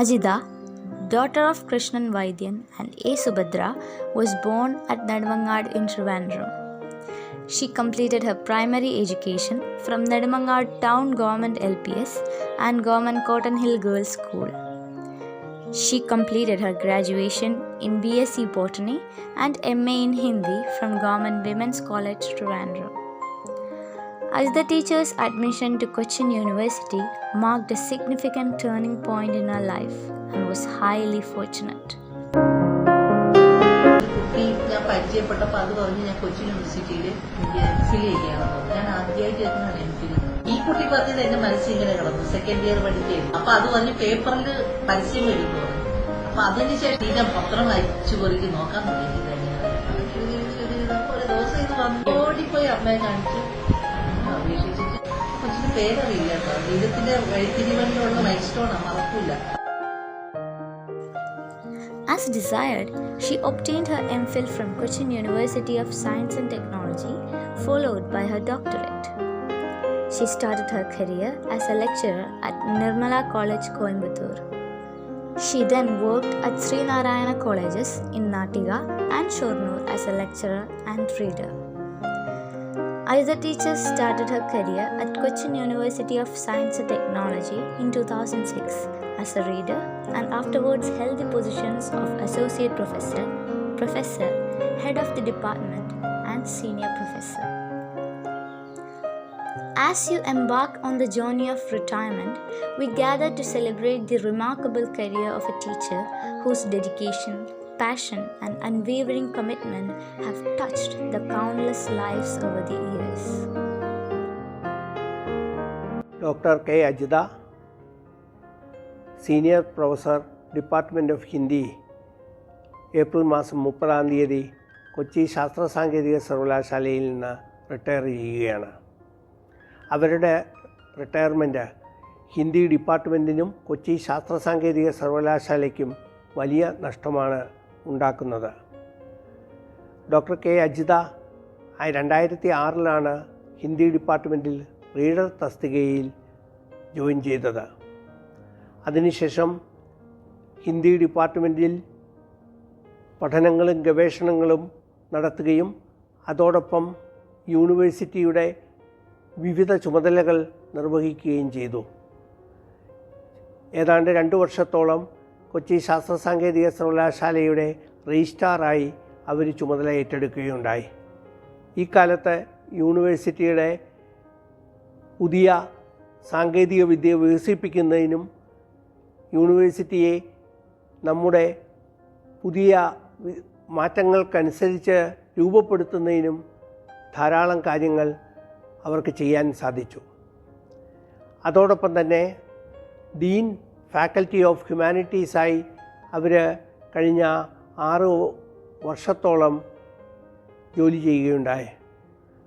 Ajitha, daughter of Krishnan Vaidyan and A. Subhadra, was born at Nedumangad in Trivandrum. She completed her primary education from Nedumangad Town Government LPS and Government Cotton Hill Girls School. She completed her graduation in BSc Botany and MA in Hindi from Government Women's College, Trivandrum. Ajitha teacher's admission to Cochin University marked a significant turning point in her life and was highly fortunate. കുട്ടി ഞാൻ പരിചയപ്പെട്ടപ്പോൾ അത് പറഞ്ഞ് ഞാൻ കൊച്ചിൻ യൂണിവേഴ്സിറ്റിയിൽ MPhil ചെയ്യാണെന്ന് പറഞ്ഞു. ഞാൻ ആദ്യമായിട്ട് എത്തുന്നതാണ് എംഫിൽ. ഈ കുട്ടി പറഞ്ഞത് എന്റെ മനസ്സിൽ ഇങ്ങനെ കിടന്നു. സെക്കൻഡ് ഇയർ പഠിക്കുകയായിരുന്നു. അപ്പൊ അത് പറഞ്ഞ് പേപ്പറിൽ പരസ്യം വരുന്നു പറഞ്ഞു. അപ്പൊ അതിനുശേഷം ഞാൻ പത്രം അയച്ചു പൊറുക്കി നോക്കാൻ തുടങ്ങി. ഒരു ദിവസം ഇത് വന്ന് ഓടിപ്പോയി അമ്മയെ കാണിച്ചു അപേക്ഷിച്ചിട്ട് കൊച്ചിന് പേരറിയില്ല കേട്ടോ. ജീവിതത്തിന്റെ വഴിത്തിരിവണ്ടിലുള്ള മൈൽസ്റ്റോണാണ്, മറക്കൂല. As desired, she obtained her MPhil from Cochin University of Science and Technology, followed by her doctorate. She started her career as a lecturer at Nirmala College, Coimbatore. She then worked at Sri Narayana Colleges in Natiga and Shornur as a lecturer and reader. Ajitha teacher started her career at Cochin University of Science and Technology in 2006 as a reader and afterwards held the positions of Associate Professor, Professor, Head of the Department and Senior Professor. As you embark on the journey of retirement, we gather to celebrate the remarkable career of a teacher whose dedication, passion and unwavering commitment have touched the countless lives over the years. Dr. K. Ajitha, Senior Professor, Department of Hindi, April മാസം 30-ാം തീയതി കൊച്ചി ശാസ്ത്ര സാങ്കേതിക സർവകലാശാലയിൽ നിന്ന് retire ചെയ്യുകയാണ്. അവരുടെ retirement Hindi ഡിപ്പാർട്ട്മെൻറ്റിനും Kochi ശാസ്ത്ര സാങ്കേതിക സർവകലാശാലയ്ക്കും വലിയ നഷ്ടമാണ് ഉണ്ടാക്കുന്നത്. ഡോക്ടർ കെ അജിത 2006 ഹിന്ദി ഡിപ്പാർട്ട്മെൻറ്റിൽ റീഡർ തസ്തികയിൽ ജോയിൻ ചെയ്തത്. അതിനുശേഷം ഹിന്ദി ഡിപ്പാർട്ട്മെൻറ്റിൽ പഠനങ്ങളും ഗവേഷണങ്ങളും നടത്തുകയും അതോടൊപ്പം യൂണിവേഴ്സിറ്റിയുടെ വിവിധ ചുമതലകൾ നിർവഹിക്കുകയും ചെയ്തു. ഏതാണ്ട് 2 വർഷത്തോളം കൊച്ചി ശാസ്ത്ര സാങ്കേതിക സർവകലാശാലയുടെ രജിസ്ട്രാറായി അവർ ചുമതല ഏറ്റെടുക്കുകയുണ്ടായി. ഈ കാലത്ത് യൂണിവേഴ്സിറ്റിയുടെ പുതിയ സാങ്കേതിക വിദ്യ വികസിപ്പിക്കുന്നതിനും യൂണിവേഴ്സിറ്റിയെ നമ്മുടെ പുതിയ മാറ്റങ്ങൾക്കനുസരിച്ച് രൂപപ്പെടുത്തുന്നതിനും ധാരാളം കാര്യങ്ങൾ അവർക്ക് ചെയ്യാൻ സാധിച്ചു. അതോടൊപ്പം തന്നെ ഡീൻ ഫാക്കൽറ്റി ഓഫ് ഹ്യൂമാനിറ്റീസായി അവർ കഴിഞ്ഞ 6 വർഷത്തോളം ജോലി ചെയ്യുകയുണ്ടായി.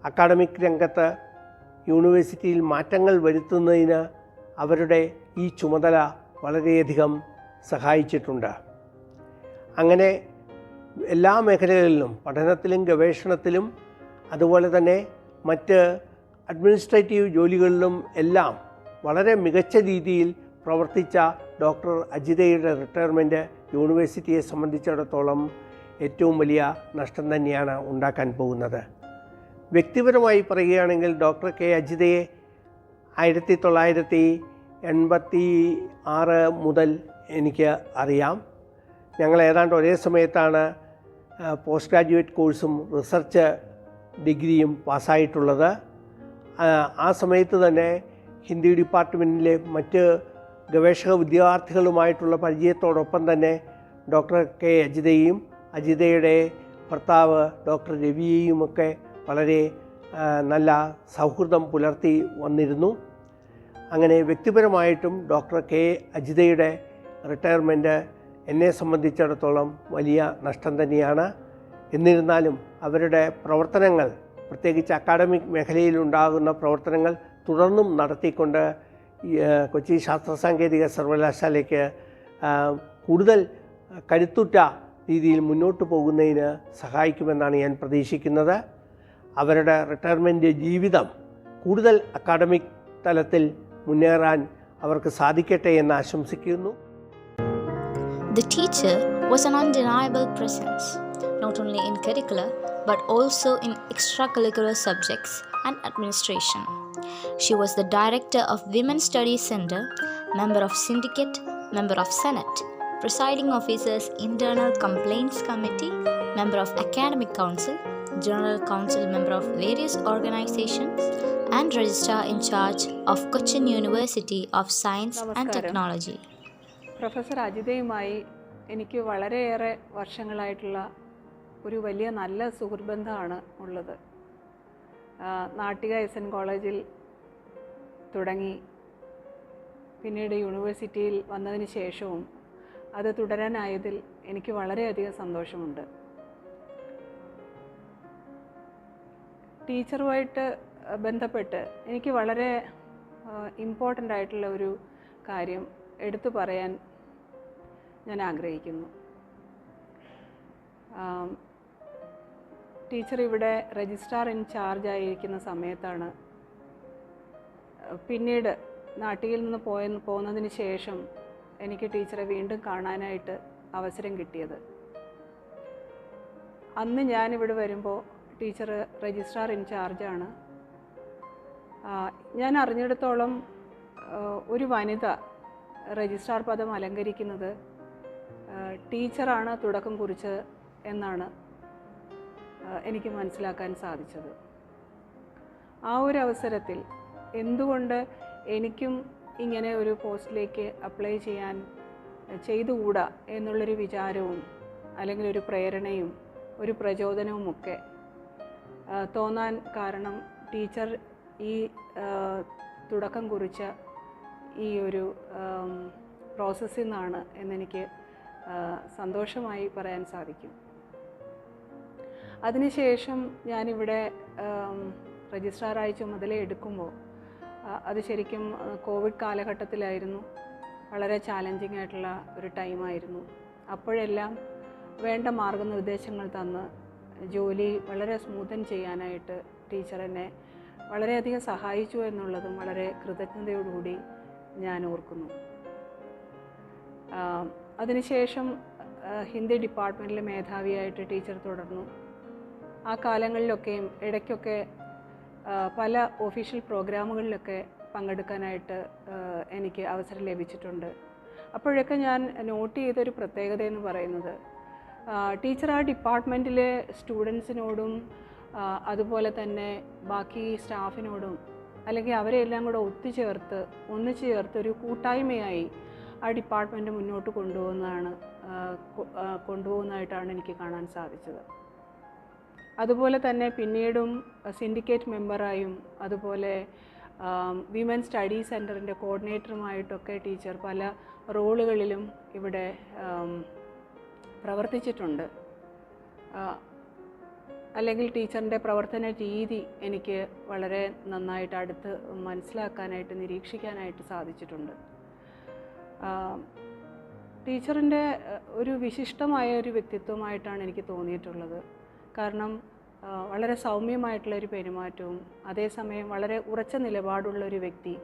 അക്കാഡമിക് രംഗത്ത് യൂണിവേഴ്സിറ്റിയിൽ മാറ്റങ്ങൾ വരുത്തുന്നതിന് അവരുടെ ഈ ചുമതല വളരെയധികം സഹായിച്ചിട്ടുണ്ട്. അങ്ങനെ എല്ലാ മേഖലകളിലും പഠനത്തിലും ഗവേഷണത്തിലും അതുപോലെ തന്നെ മറ്റ് അഡ്മിനിസ്ട്രേറ്റീവ് ജോലികളിലും എല്ലാം വളരെ മികച്ച രീതിയിൽ പ്രവർത്തിച്ച ഡോക്ടർ അജിതയുടെ റിട്ടയർമെൻറ്റ് യൂണിവേഴ്സിറ്റിയെ സംബന്ധിച്ചിടത്തോളം ഏറ്റവും വലിയ നഷ്ടം തന്നെയാണ് ഉണ്ടാക്കാൻ പോകുന്നത്. വ്യക്തിപരമായി പറയുകയാണെങ്കിൽ ഡോക്ടർ കെ അജിതയെ 1986 മുതൽ എനിക്ക് അറിയാം. ഞങ്ങൾ ഏതാണ്ട് ഒരേ സമയത്താണ് പോസ്റ്റ് ഗ്രാജുവേറ്റ് കോഴ്സും റിസർച്ച് ഡിഗ്രിയും പാസ്സായിട്ടുള്ളത്. ആ സമയത്ത് തന്നെ ഹിന്ദി ഡിപ്പാർട്ട്മെൻറ്റിലെ മറ്റ് ഗവേഷക വിദ്യാർത്ഥികളുമായിട്ടുള്ള പരിചയത്തോടൊപ്പം തന്നെ ഡോക്ടർ കെ അജിതയും അജിതയുടെ ഭർത്താവ് ഡോക്ടർ രവിയെയുമൊക്കെ വളരെ നല്ല സൗഹൃദം പുലർത്തി വന്നിരുന്നു. അങ്ങനെ വ്യക്തിപരമായിട്ടും ഡോക്ടർ കെ അജിതയുടെ റിട്ടയർമെൻറ്റ് എന്നെ സംബന്ധിച്ചിടത്തോളം വലിയ നഷ്ടം തന്നെയാണ്. എന്നിരുന്നാലും അവരുടെ പ്രവർത്തനങ്ങൾ, പ്രത്യേകിച്ച് അക്കാഡമിക് മേഖലയിലുണ്ടാകുന്ന പ്രവർത്തനങ്ങൾ തുടർന്നും നടത്തിക്കൊണ്ട് കൊച്ചി ശാസ്ത്ര സാങ്കേതിക സർവകലാശാലയ്ക്ക് കൂടുതൽ കരുത്തുറ്റ രീതിയിൽ മുന്നോട്ട് പോകുന്നതിന് സഹായിക്കുമെന്നാണ് ഞാൻ പ്രതീക്ഷിക്കുന്നത്. അവരുടെ റിട്ടയർമെൻറ്റ് ജീവിതം കൂടുതൽ അക്കാഡമിക് തലത്തിൽ മുന്നേറാൻ അവർക്ക് സാധിക്കട്ടെ എന്ന് ആശംസിക്കുന്നു. The teacher was an undeniable presence, not only in curricula but also in extracurricular subjects and administration. She was the director of Women's Studies Center, member of Syndicate, member of Senate, presiding officer's Internal Complaints Committee, member of Academic Council, General Council member of various organizations, and registrar in charge of Cochin University of Science and Technology. Professor അജിതയുമായി എനിക്ക് വളരെയേറെ വർഷങ്ങളായിട്ടുള്ള ഒരു വലിയ നല്ല സുഹൃത്ബന്ധമാണ് ഉള്ളത്. Nattika SN കോളേജിൽ തുടങ്ങി പിന്നീട് യൂണിവേഴ്സിറ്റിയിൽ വന്നതിന് ശേഷവും അത് തുടരാനായതിൽ എനിക്ക് വളരെയധികം സന്തോഷമുണ്ട്. ടീച്ചറുമായിട്ട് ബന്ധപ്പെട്ട് എനിക്ക് വളരെ ഇമ്പോർട്ടൻ്റ് ആയിട്ടുള്ള ഒരു കാര്യം എടുത്തു പറയാൻ ഞാൻ ആഗ്രഹിക്കുന്നു. ടീച്ചർ ഇവിടെ രജിസ്ട്രാർ ഇൻ ചാർജ് ആയിരിക്കുന്ന സമയത്താണ് പിന്നീട് നാട്ടിൽ നിന്ന് പോകുന്നതിന് ശേഷം എനിക്ക് ടീച്ചറെ വീണ്ടും കാണാനായിട്ട് അവസരം കിട്ടിയത്. അന്ന് ഞാനിവിടെ വരുമ്പോൾ ടീച്ചർ രജിസ്ട്രാർ ഇൻ ചാർജാണ്. ഞാൻ അറിഞ്ഞിടത്തോളം ഒരു വനിത രജിസ്ട്രാർ പദം അലങ്കരിക്കുന്നത് ടീച്ചറാണ് തുടക്കം കുറിച്ചത് എന്നാണ് എനിക്ക് മനസ്സിലാക്കാൻ സാധിച്ചത്. ആ ഒരു അവസരത്തിൽ എന്തുകൊണ്ട് എനിക്കും ഇങ്ങനെ ഒരു പോസ്റ്റിലേക്ക് അപ്ലൈ ചെയ്തുകൂടാ എന്നുള്ളൊരു വിചാരവും അല്ലെങ്കിൽ ഒരു പ്രേരണയും ഒരു പ്രചോദനവുമൊക്കെ തോന്നാൻ കാരണം ടീച്ചർ ഈ തുടക്കം കുറിച്ച ഈ ഒരു പ്രോസസ്സിൽ നിന്നാണ് എന്നെനിക്ക് സന്തോഷമായി പറയാൻ സാധിക്കും. അതിനുശേഷം ഞാനിവിടെ രജിസ്ട്രാറായി ചുമതല എടുക്കുമ്പോൾ അത് ശരിക്കും കോവിഡ് കാലഘട്ടത്തിലായിരുന്നു. വളരെ ചാലഞ്ചിങ് ആയിട്ടുള്ള ഒരു ടൈമായിരുന്നു. അപ്പോഴെല്ലാം വേണ്ട മാർഗനിർദ്ദേശങ്ങൾ തന്ന് ജോലി വളരെ സ്മൂത്തൻ ചെയ്യാനായിട്ട് ടീച്ചർ എന്നെ വളരെയധികം സഹായിച്ചു എന്നുള്ളതും വളരെ കൃതജ്ഞതയോടുകൂടി ഞാൻ ഓർക്കുന്നു. അതിനുശേഷം ഹിന്ദി ഡിപ്പാർട്ട്മെൻറ്റിലെ മേധാവിയായിട്ട് ടീച്ചർ തുടർന്നു. ആ കാലങ്ങളിലൊക്കെയും ഇടയ്ക്കൊക്കെ പല ഒഫീഷ്യൽ പ്രോഗ്രാമുകളിലൊക്കെ പങ്കെടുക്കാനായിട്ട് എനിക്ക് അവസരം ലഭിച്ചിട്ടുണ്ട്. അപ്പോഴൊക്കെ ഞാൻ നോട്ട് ചെയ്തൊരു പ്രത്യേകത എന്ന് പറയുന്നത് ടീച്ചർ ആ ഡിപ്പാർട്ട്മെൻറ്റിലെ സ്റ്റുഡൻസിനോടും അതുപോലെ തന്നെ ബാക്കി സ്റ്റാഫിനോടും അല്ലെങ്കിൽ അവരെല്ലാം കൂടെ ഒന്നിച്ചു ചേർത്ത് ഒരു കൂട്ടായ്മയായി ആ ഡിപ്പാർട്ട്മെൻറ്റ് മുന്നോട്ട് കൊണ്ടുപോകുന്നതായിട്ടാണ് എനിക്ക് കാണാൻ സാധിച്ചത്. അതുപോലെ തന്നെ പിന്നീടും സിൻഡിക്കേറ്റ് മെമ്പറായും അതുപോലെ വിമൻ സ്റ്റഡി സെൻറ്ററിൻ്റെ കോർഡിനേറ്ററുമായിട്ടൊക്കെ ടീച്ചർ പല റോളുകളിലും ഇവിടെ പ്രവർത്തിച്ചിട്ടുണ്ട്. അല്ലെങ്കിൽ ടീച്ചറിൻ്റെ പ്രവർത്തന രീതി എനിക്ക് വളരെ നന്നായിട്ട് അടുത്ത് മനസ്സിലാക്കാനായിട്ട് നിരീക്ഷിക്കാനായിട്ട് സാധിച്ചിട്ടുണ്ട്. ടീച്ചറിൻ്റെ ഒരു വിശിഷ്ടമായ ഒരു വ്യക്തിത്വമായിട്ടാണ് എനിക്ക് തോന്നിയിട്ടുള്ളത്. കാരണം വളരെ സൗമ്യമായിട്ടുള്ളൊരു പെരുമാറ്റവും അതേസമയം വളരെ ഉറച്ച നിലപാടുള്ള ഒരു വ്യക്തി,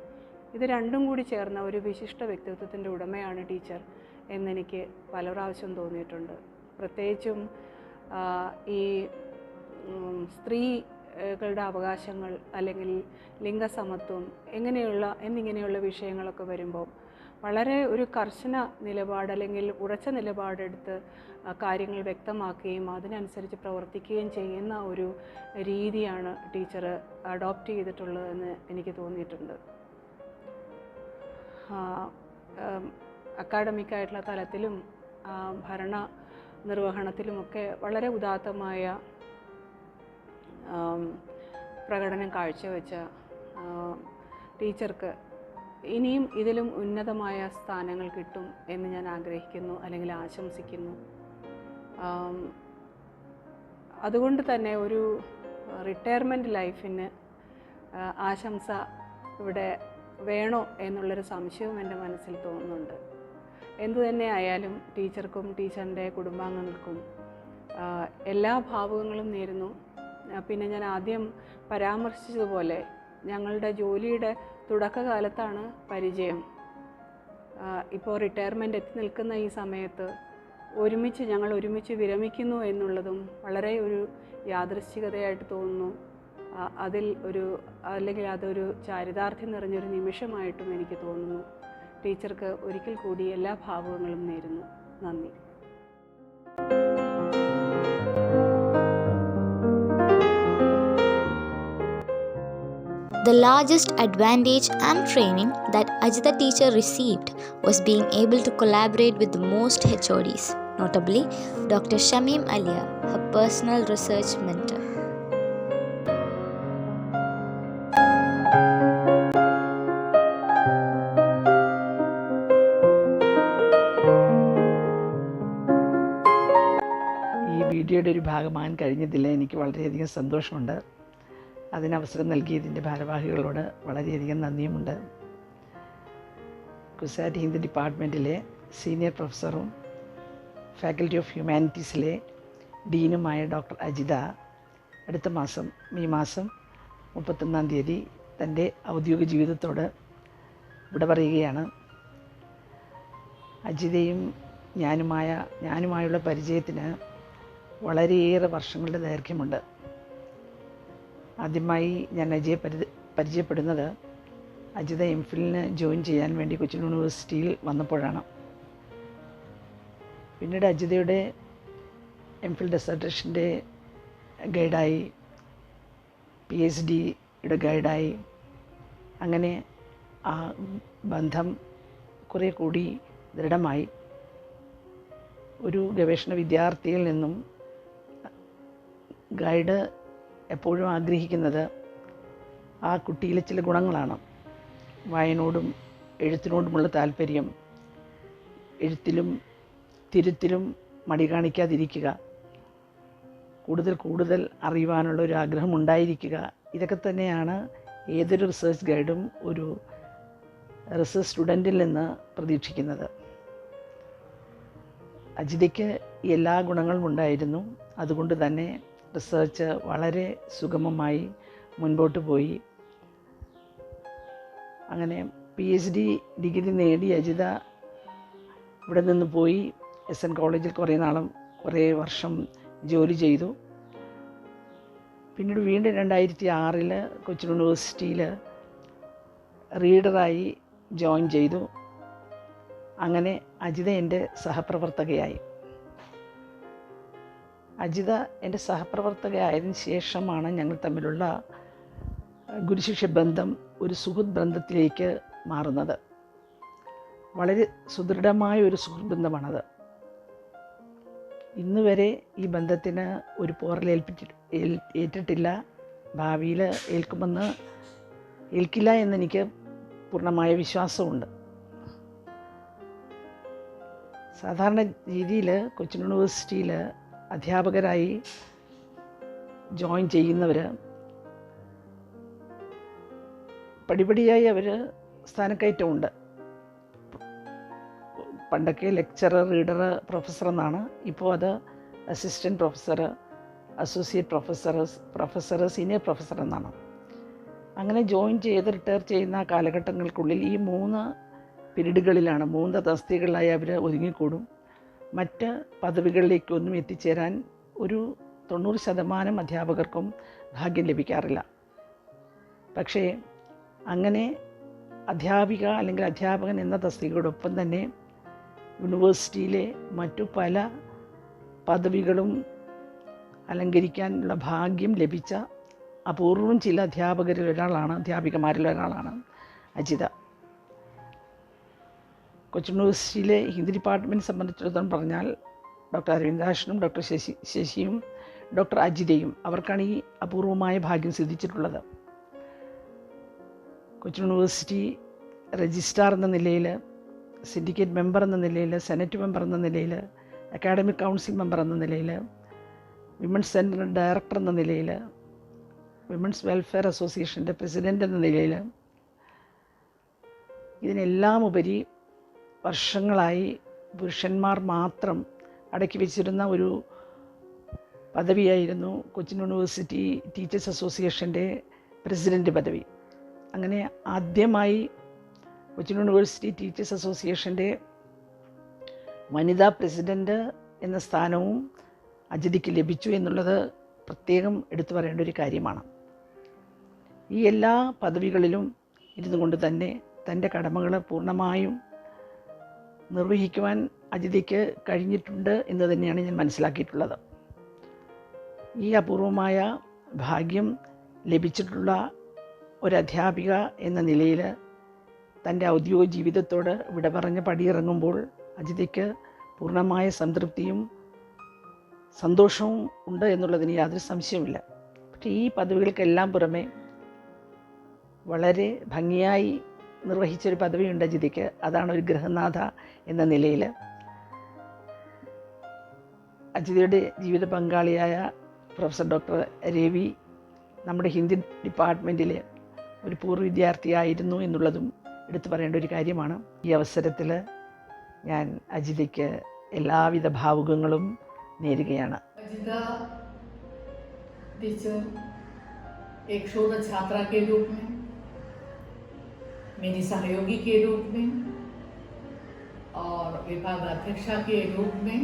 ഇത് രണ്ടും കൂടി ചേർന്ന ഒരു വിശിഷ്ട വ്യക്തിത്വത്തിൻ്റെ ഉടമയാണ് ടീച്ചർ എന്നെനിക്ക് പല പ്രാവശ്യം തോന്നിയിട്ടുണ്ട്. പ്രത്യേകിച്ചും ഈ സ്ത്രീകളുടെ അവകാശങ്ങൾ അല്ലെങ്കിൽ ലിംഗസമത്വം എന്നിങ്ങനെയുള്ള വിഷയങ്ങളൊക്കെ വരുമ്പോൾ വളരെ ഒരു കർശന നിലപാട് അല്ലെങ്കിൽ ഉറച്ച നിലപാടെടുത്ത് കാര്യങ്ങൾ വ്യക്തമാക്കുകയും അതിനനുസരിച്ച് പ്രവർത്തിക്കുകയും ചെയ്യുന്ന ഒരു രീതിയാണ് ടീച്ചർ അഡോപ്റ്റ് ചെയ്തിട്ടുള്ളതെന്ന് എനിക്ക് തോന്നിയിട്ടുണ്ട്. അക്കാഡമിക്കായിട്ടുള്ള തലത്തിലും ഭരണ നിർവഹണത്തിലുമൊക്കെ വളരെ ഉദാത്തമായ പ്രകടനം കാഴ്ചവെച്ച ടീച്ചർക്ക് ഇനിയും ഇതിലും ഉന്നതമായ സ്ഥാനങ്ങൾ കിട്ടും എന്ന് ഞാൻ ആഗ്രഹിക്കുന്നു അല്ലെങ്കിൽ ആശംസിക്കുന്നു. അതുകൊണ്ട് തന്നെ ഒരു റിട്ടയർമെൻറ്റ് ലൈഫിന് ആശംസ ഇവിടെ വേണോ എന്നുള്ളൊരു സംശയവും എൻ്റെ മനസ്സിൽ തോന്നുന്നുണ്ട്. എന്തുതന്നെ ആയാലും ടീച്ചർക്കും ടീച്ചറിൻ്റെ കുടുംബാംഗങ്ങൾക്കും എല്ലാ ഭാവുകങ്ങളും നേരുന്നു. പിന്നെ ഞാൻ ആദ്യം പരാമർശിച്ചതുപോലെ ഞങ്ങളുടെ ജോലിയുടെ തുടക്കകാലത്താണ് പരിചയം. ഇപ്പോൾ റിട്ടയർമെൻ്റ് എത്തി നിൽക്കുന്ന ഈ സമയത്ത് ഞങ്ങൾ ഒരുമിച്ച് വിരമിക്കുന്നു എന്നുള്ളതും വളരെ ഒരു യാദൃശ്ചികതയായിട്ട് തോന്നുന്നു. അല്ലെങ്കിൽ അതൊരു ചാരിതാർത്ഥ്യം നിറഞ്ഞൊരു നിമിഷമായിട്ടും എനിക്ക് തോന്നുന്നു. ടീച്ചർക്ക് ഒരിക്കൽ കൂടി എല്ലാ ഭാവുകങ്ങളും നേരുന്നു. നന്ദി. The largest advantage and training that Ajitha teacher received was being able to collaborate with the most HODs, notably Dr. Shamim Alia, her personal research mentor. ഈ വീഡിയോയുടെ ഒരു ഭാഗമാകാൻ കഴിഞ്ഞതിൽ എനിക്ക് വളരെയധികം സന്തോഷമുണ്ട്. അതിനവസരം നൽകിയതിൻ്റെ ഭാരവാഹികളോട് വളരെയധികം നന്ദിയുമുണ്ട്. കുസാറ്റ് ഹിന്ദി ഡിപ്പാർട്ട്മെൻറ്റിലെ സീനിയർ പ്രൊഫസറും ഫാക്കൽറ്റി ഓഫ് ഹ്യൂമാനിറ്റീസിലെ ഡീനുമായ ഡോക്ടർ അജിത അടുത്ത മാസം ഈ മാസം 31-ാം തീയതി തൻ്റെ ഔദ്യോഗിക ജീവിതത്തോട് വിട പറയുകയാണ്. അജിതയും ഞാനുമായുള്ള പരിചയത്തിന് വളരെയേറെ വർഷങ്ങളുടെ ദൈർഘ്യമുണ്ട്. ആദ്യമായി ഞാൻ അജിയെ പരിചയപ്പെടുന്നത് അജിത എംഫിലിന് ജോയിൻ ചെയ്യാൻ വേണ്ടി കൊച്ചിൻ യൂണിവേഴ്സിറ്റിയിൽ വന്നപ്പോഴാണ്. പിന്നീട് അജിതയുടെ എംഫിൽ ഡെസർട്ടേഷൻ്റെ ഗൈഡായി, PhDയുടെ ഗൈഡായി, അങ്ങനെ ആ ബന്ധം കുറേ കൂടി ദൃഢമായി. ഒരു ഗവേഷണ വിദ്യാർത്ഥിയിൽ നിന്നും ഗൈഡ് എപ്പോഴും ആഗ്രഹിക്കുന്നത് ആ കുട്ടിയിലെ ചില ഗുണങ്ങളാണ്. വായനയോടും എഴുത്തിനോടുമുള്ള താല്പര്യം, എഴുത്തിലും തിരുത്തിലും മടി കാണിക്കാതിരിക്കുക, കൂടുതൽ അറിയുവാനുള്ള ഒരു ആഗ്രഹം ഉണ്ടായിരിക്കുക. ഇതൊക്കെ തന്നെയാണ് ഏതൊരു റിസർച്ച് ഗൈഡും ഒരു റിസർച്ച് സ്റ്റുഡൻറ്റിൽ നിന്ന് പ്രതീക്ഷിക്കുന്നത്. അജിതയ്ക്ക് എല്ലാ ഗുണങ്ങളും ഉണ്ടായിരുന്നു. അതുകൊണ്ട് തന്നെ റിസർച്ച് വളരെ സുഗമമായി മുൻപോട്ട് പോയി. അങ്ങനെ PhD ഡിഗ്രി നേടി അജിത ഇവിടെ നിന്ന് പോയി SN കോളേജിൽ കുറേ വർഷം ജോലി ചെയ്തു. പിന്നീട് വീണ്ടും 2006 കൊച്ചിൻ യൂണിവേഴ്സിറ്റിയിൽ റീഡറായി ജോയിൻ ചെയ്തു. അങ്ങനെ അജിത എൻ്റെ സഹപ്രവർത്തകയായി. അജിത എൻ്റെ സഹപ്രവർത്തകയായതിനു ശേഷമാണ് ഞങ്ങൾ തമ്മിലുള്ള ഗുരുശിഷ്യ ബന്ധം ഒരു സുഹൃത്ത് ബന്ധത്തിലേക്ക് മാറുന്നത്. വളരെ സുദൃഢമായ ഒരു സുഹൃത്ത് ബന്ധമാണത്. ഇന്ന് വരെ ഈ ബന്ധത്തിന് ഒരു ഏറ്റിട്ടില്ല. ഭാവിയിൽ ഏൽക്കില്ല എന്നെനിക്ക് പൂർണ്ണമായ വിശ്വാസമുണ്ട്. സാധാരണ രീതിയിൽ കൊച്ചിൻ യൂണിവേഴ്സിറ്റിയിൽ അധ്യാപകരായി ജോയിൻ ചെയ്യുന്നവർ പടിപടിയായി അവർ സ്ഥാനക്കയറ്റമുണ്ട്. പണ്ടൊക്കെ ലെക്ചറർ, റീഡർ, പ്രൊഫസർ എന്നാണ്. ഇപ്പോൾ അത് assistant professor, associate professor, senior professor എന്നാണ്. അങ്ങനെ ജോയിൻ ചെയ്ത് റിട്ടയർ ചെയ്യുന്ന കാലഘട്ടങ്ങൾക്കുള്ളിൽ ഈ 3 പീരീഡുകളിലാണ്, 3 തസ്തികകളിലായി അവർ ഒതുങ്ങിക്കൂടും. മറ്റ് പദവികളിലേക്കൊന്നും എത്തിച്ചേരാൻ ഒരു 90% അധ്യാപകർക്കും ഭാഗ്യം ലഭിക്കാറില്ല. പക്ഷേ അങ്ങനെ അധ്യാപിക അല്ലെങ്കിൽ അധ്യാപകൻ എന്ന തസ്തികയോടൊപ്പം തന്നെ യൂണിവേഴ്സിറ്റിയിലെ മറ്റു പല പദവികളും അലങ്കരിക്കാനുള്ള ഭാഗ്യം ലഭിച്ച അപൂർവം ചില അധ്യാപികമാരിൽ ഒരാളാണ് അജിത. കൊച്ചിൻ യൂണിവേഴ്സിറ്റിയിലെ ഹിന്ദി ഡിപ്പാർട്ട്മെൻറ്റ് സംബന്ധിച്ചിടത്തോളം പറഞ്ഞാൽ ഡോക്ടർ അരവിന്ദാക്ഷനും ഡോക്ടർ ശശിയും ഡോക്ടർ അജിതയും അവർക്കാണ് ഈ അപൂർവമായ ഭാഗ്യം സിദ്ധിച്ചിട്ടുള്ളത്. കൊച്ചിൻ യൂണിവേഴ്സിറ്റി രജിസ്ട്രാർ എന്ന നിലയിൽ, സിൻഡിക്കേറ്റ് മെമ്പർ എന്ന നിലയിൽ, സെനറ്റ് മെമ്പർ എന്ന നിലയിൽ, അക്കാഡമിക് കൗൺസിൽ മെമ്പർ എന്ന നിലയിൽ, വിമൻസ് സെൻറ്റർ ഡയറക്ടർ എന്ന നിലയിൽ, വിമൻസ് വെൽഫെയർ അസോസിയേഷൻ്റെ പ്രസിഡൻ്റ് എന്ന നിലയിൽ, ഇതിനെല്ലാം ഉപരി വർഷങ്ങളായി പുരുഷന്മാർ മാത്രം അടക്കി വെച്ചിരുന്ന ഒരു പദവിയായിരുന്നു കൊച്ചിൻ യൂണിവേഴ്സിറ്റി ടീച്ചേഴ്സ് അസോസിയേഷൻ്റെ പ്രസിഡൻ്റ് പദവി. അങ്ങനെ ആദ്യമായി കൊച്ചിൻ യൂണിവേഴ്സിറ്റി ടീച്ചേഴ്സ് അസോസിയേഷൻ്റെ വനിതാ പ്രസിഡൻറ്റ് എന്ന സ്ഥാനവും അജിതയ്ക്ക് ലഭിച്ചു എന്നുള്ളത് പ്രത്യേകം എടുത്തു പറയേണ്ട ഒരു കാര്യമാണ്. ഈ എല്ലാ പദവികളിലും ഇരുന്നു കൊണ്ട് തന്നെ തൻ്റെ കടമകൾ പൂർണ്ണമായും നിർവഹിക്കുവാൻ അജിതയ്ക്ക് കഴിഞ്ഞിട്ടുണ്ട് എന്ന് തന്നെയാണ് ഞാൻ മനസ്സിലാക്കിയിട്ടുള്ളത്. ഈ അപൂർവമായ ഭാഗ്യം ലഭിച്ചിട്ടുള്ള ഒരധ്യാപിക എന്ന നിലയിൽ തൻ്റെ ഔദ്യോഗിക ജീവിതത്തോട് വിട പറഞ്ഞ് പടിയിറങ്ങുമ്പോൾ അജിതയ്ക്ക് പൂർണ്ണമായ സംതൃപ്തിയും സന്തോഷവും ഉണ്ട് എന്നുള്ളതിന് യാതൊരു സംശയവുമില്ല. പക്ഷേ ഈ പദവികൾക്കെല്ലാം പുറമെ വളരെ ഭംഗിയായി നിർവഹിച്ചൊരു പദവിയുണ്ട് അജിതയ്ക്ക്. അതാണ് ഒരു ഗൃഹനാഥ എന്ന നിലയിൽ. അജിതയുടെ ജീവിത പങ്കാളിയായ പ്രൊഫസർ ഡോക്ടർ രവി നമ്മുടെ ഹിന്ദി ഡിപ്പാർട്ട്മെൻറ്റിൽ ഒരു പൂർവ്വ വിദ്യാർത്ഥിയായിരുന്നു എന്നുള്ളതും എടുത്തു പറയേണ്ട ഒരു കാര്യമാണ്. ഈ അവസരത്തിൽ ഞാൻ അജിതയ്ക്ക് എല്ലാവിധ ഭാവുകങ്ങളും നേരുകയാണ്. अजिता टीचर एक शोध छात्रा के रूप में, मेरी सहयोगी के रूप में और विभाग अध्यक्षा के रूप में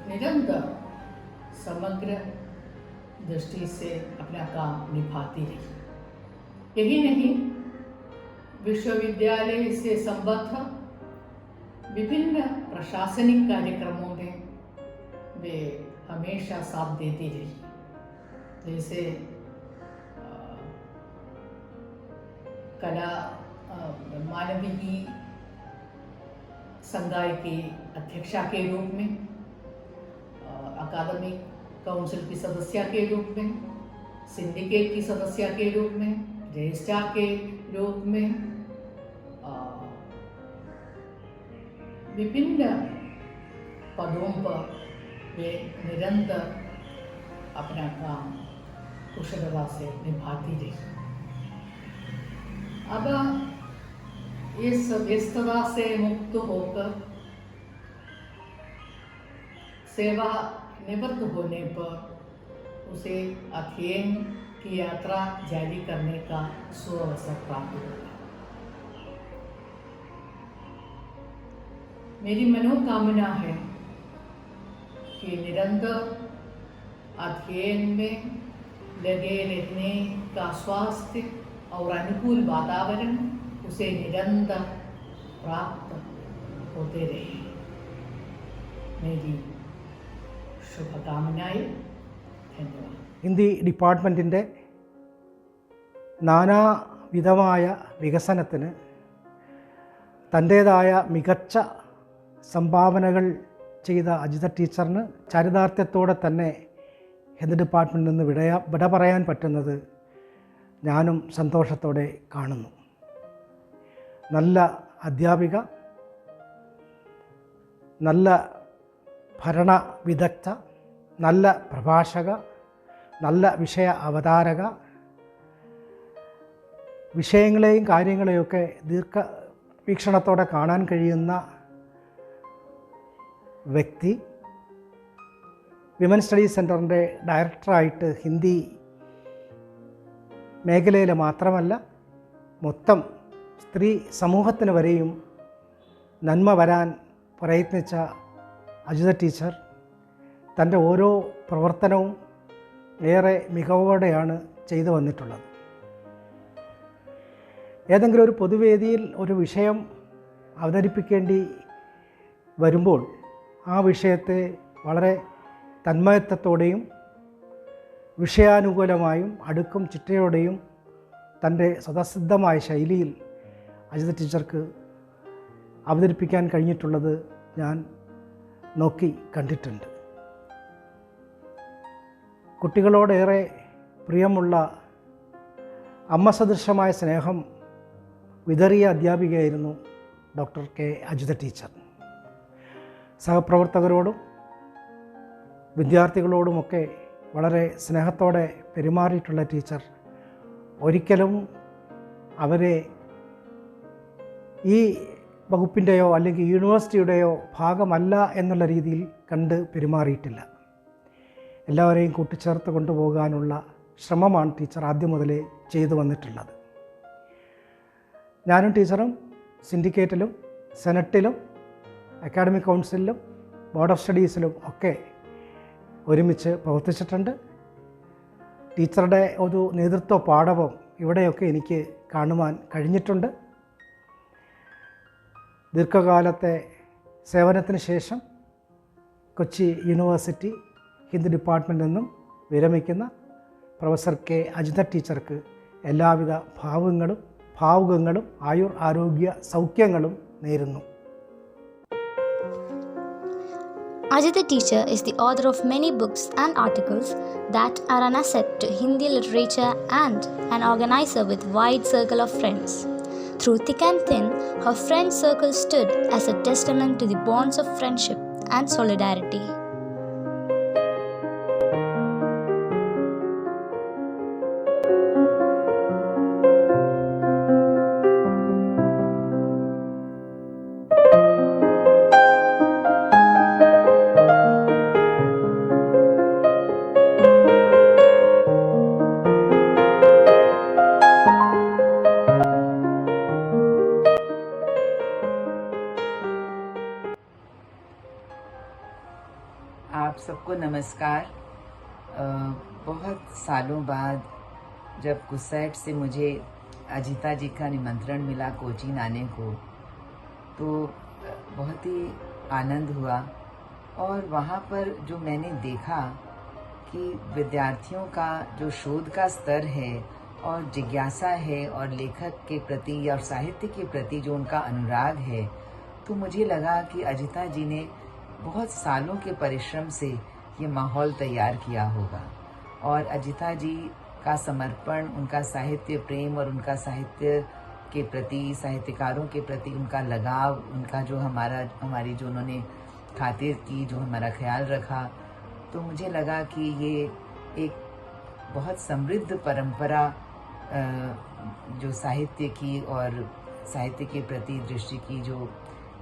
निरंतर समग्र दृष्टि से अपना काम निभाती रही। यही नहीं, विश्वविद्यालय से संबद्ध विभिन्न प्रशासनिक कार्यक्रमों में वे हमेशा साथ देती रही। जैसे कला मानवीय संकाय की अध्यक्षा के रूप में, अकादमिक काउंसिल की सदस्य के रूप में, सिंडिकेट की सदस्य के रूप में, रजिस्ट्रार के रूप में, विभिन्न पदों पर वे निरंतर अपना काम कुशलता से निभाती रही। अब इस व्यस्तता से मुक्त होकर सेवा निवृत्त होने पर उसे अध्ययन की यात्रा जारी करने का सुअवसर प्राप्त हुआ। मेरी मनोकामना है कि निरंतर अध्ययन में लगे रहने का स्वास्थ्य और अनुकूल वातावरण उसे निरंतर प्राप्त होते रहे। मेरी शुभकामनाएं। धन्यवाद. ഹിന്ദി ഡിപ്പാർട്ട്മെൻറ്റിൻ്റെ നാനാവിധമായ വികസനത്തിന് തൻ്റേതായ മികച്ച സംഭാവനകൾ ചെയ്ത അജിത ടീച്ചറിന് ചരിതാർത്ഥ്യത്തോടെ തന്നെ ഹിന്ദി ഡിപ്പാർട്ട്മെൻറ്റിൽ നിന്ന് വിട പറയാൻ പറ്റുന്നത് ഞാനും സന്തോഷത്തോടെ കാണുന്നു. നല്ല അധ്യാപിക, നല്ല ഭരണ വിദഗ്ധ, നല്ല പ്രഭാഷക, നല്ല വിഷയ അവതാരക, വിഷയങ്ങളെയും കാര്യങ്ങളെയൊക്കെ ദീർഘവീക്ഷണത്തോടെ കാണാൻ കഴിയുന്ന വ്യക്തി, വിമൻ സ്റ്റഡീസ് സെൻറ്ററിൻ്റെ ഡയറക്ടറായിട്ട് ഹിന്ദി മേഖലയിൽ മാത്രമല്ല മൊത്തം സ്ത്രീ സമൂഹത്തിന് വരെയും നന്മ വരാൻ പ്രയത്നിച്ച അജിത ടീച്ചർ തൻ്റെ ഓരോ പ്രവർത്തനവും ഏറെ മികവോടെയാണ് ചെയ്തു വന്നിട്ടുള്ളത്. ഏതെങ്കിലും ഒരു പൊതുവേദിയിൽ ഒരു വിഷയം അവതരിപ്പിക്കേണ്ടി വരുമ്പോൾ ആ വിഷയത്തെ വളരെ തന്മയത്വത്തോടെയും വിഷയാനുകൂലമായും അടുക്കും ചിട്ടയോടെയും തൻ്റെ സ്വതസിദ്ധമായ ശൈലിയിൽ അജിത ടീച്ചർക്ക് അവതരിപ്പിക്കാൻ കഴിഞ്ഞിട്ടുള്ളത് ഞാൻ നോക്കി കണ്ടിട്ടുണ്ട്. കുട്ടികളോടേറെ പ്രിയമുള്ള അമ്മസദൃശമായ സ്നേഹം വിതറിയ അധ്യാപികയായിരുന്നു ഡോക്ടർ കെ അജിത ടീച്ചർ. സഹപ്രവർത്തകരോടും വിദ്യാർത്ഥികളോടുമൊക്കെ വളരെ സ്നേഹത്തോടെ പെരുമാറിയിട്ടുള്ള ടീച്ചർ ഒരിക്കലും അവരെ ഈ വകുപ്പിൻ്റെയോ അല്ലെങ്കിൽ യൂണിവേഴ്സിറ്റിയുടെയോ ഭാഗമല്ല എന്നുള്ള രീതിയിൽ കണ്ട് പെരുമാറിയിട്ടില്ല. എല്ലാവരെയും കൂട്ടിച്ചേർത്ത് കൊണ്ടുപോകാനുള്ള ശ്രമമാണ് ടീച്ചർ ആദ്യം മുതലേ ചെയ്തു വന്നിട്ടുള്ളത്. ഞാനും ടീച്ചറും സിൻഡിക്കേറ്റിലും സെനറ്റിലും അക്കാഡമിക് കൗൺസിലിലും ബോർഡ് ഓഫ് സ്റ്റഡീസിലും ഒക്കെ ഒരുമിച്ച് പ്രവർത്തിച്ചിട്ടുണ്ട്. ടീച്ചറുടെ ഒരു നേതൃത്വ പാഠവും ഇവിടെയൊക്കെ എനിക്ക് കാണുവാൻ കഴിഞ്ഞിട്ടുണ്ട്. ദീർഘകാലത്തെ സേവനത്തിന് ശേഷം കൊച്ചി യൂണിവേഴ്സിറ്റി ഹിന്ദി ഡിപ്പാർട്ട്മെൻറ്റിൽ നിന്നും വിരമിക്കുന്ന പ്രൊഫസർ കെ അജിത ടീച്ചർക്ക് എല്ലാവിധ ഭാവുകങ്ങളും ആരോഗ്യ സൗഖ്യങ്ങളും നേരുന്നു. Ajita teacher is the author of many books and articles that are an asset to Hindi literature and an organizer with wide circle of friends. Through thick and thin, her friend circle stood as a testament to the bonds of friendship and solidarity. आप सबको नमस्कार। बहुत सालों बाद जब कुसैट से मुझे अजिता जी का निमंत्रण मिला कोचीन आने को, तो बहुत ही आनंद हुआ। और वहाँ पर जो मैंने देखा कि विद्यार्थियों का जो शोध का स्तर है और जिज्ञासा है और लेखक के प्रति और साहित्य के प्रति जो उनका अनुराग है, तो मुझे लगा कि अजिता जी ने बहुत सालों के परिश्रम से ये माहौल तैयार किया होगा। और अजिता जी का समर्पण, उनका साहित्य प्रेम और उनका साहित्य के प्रति, साहित्यकारों के प्रति उनका लगाव, उनका जो हमारी जो उन्होंने खातिर की, जो हमारा ख्याल रखा, तो मुझे लगा कि ये एक बहुत समृद्ध परंपरा जो साहित्य की और साहित्य के प्रति दृष्टि की जो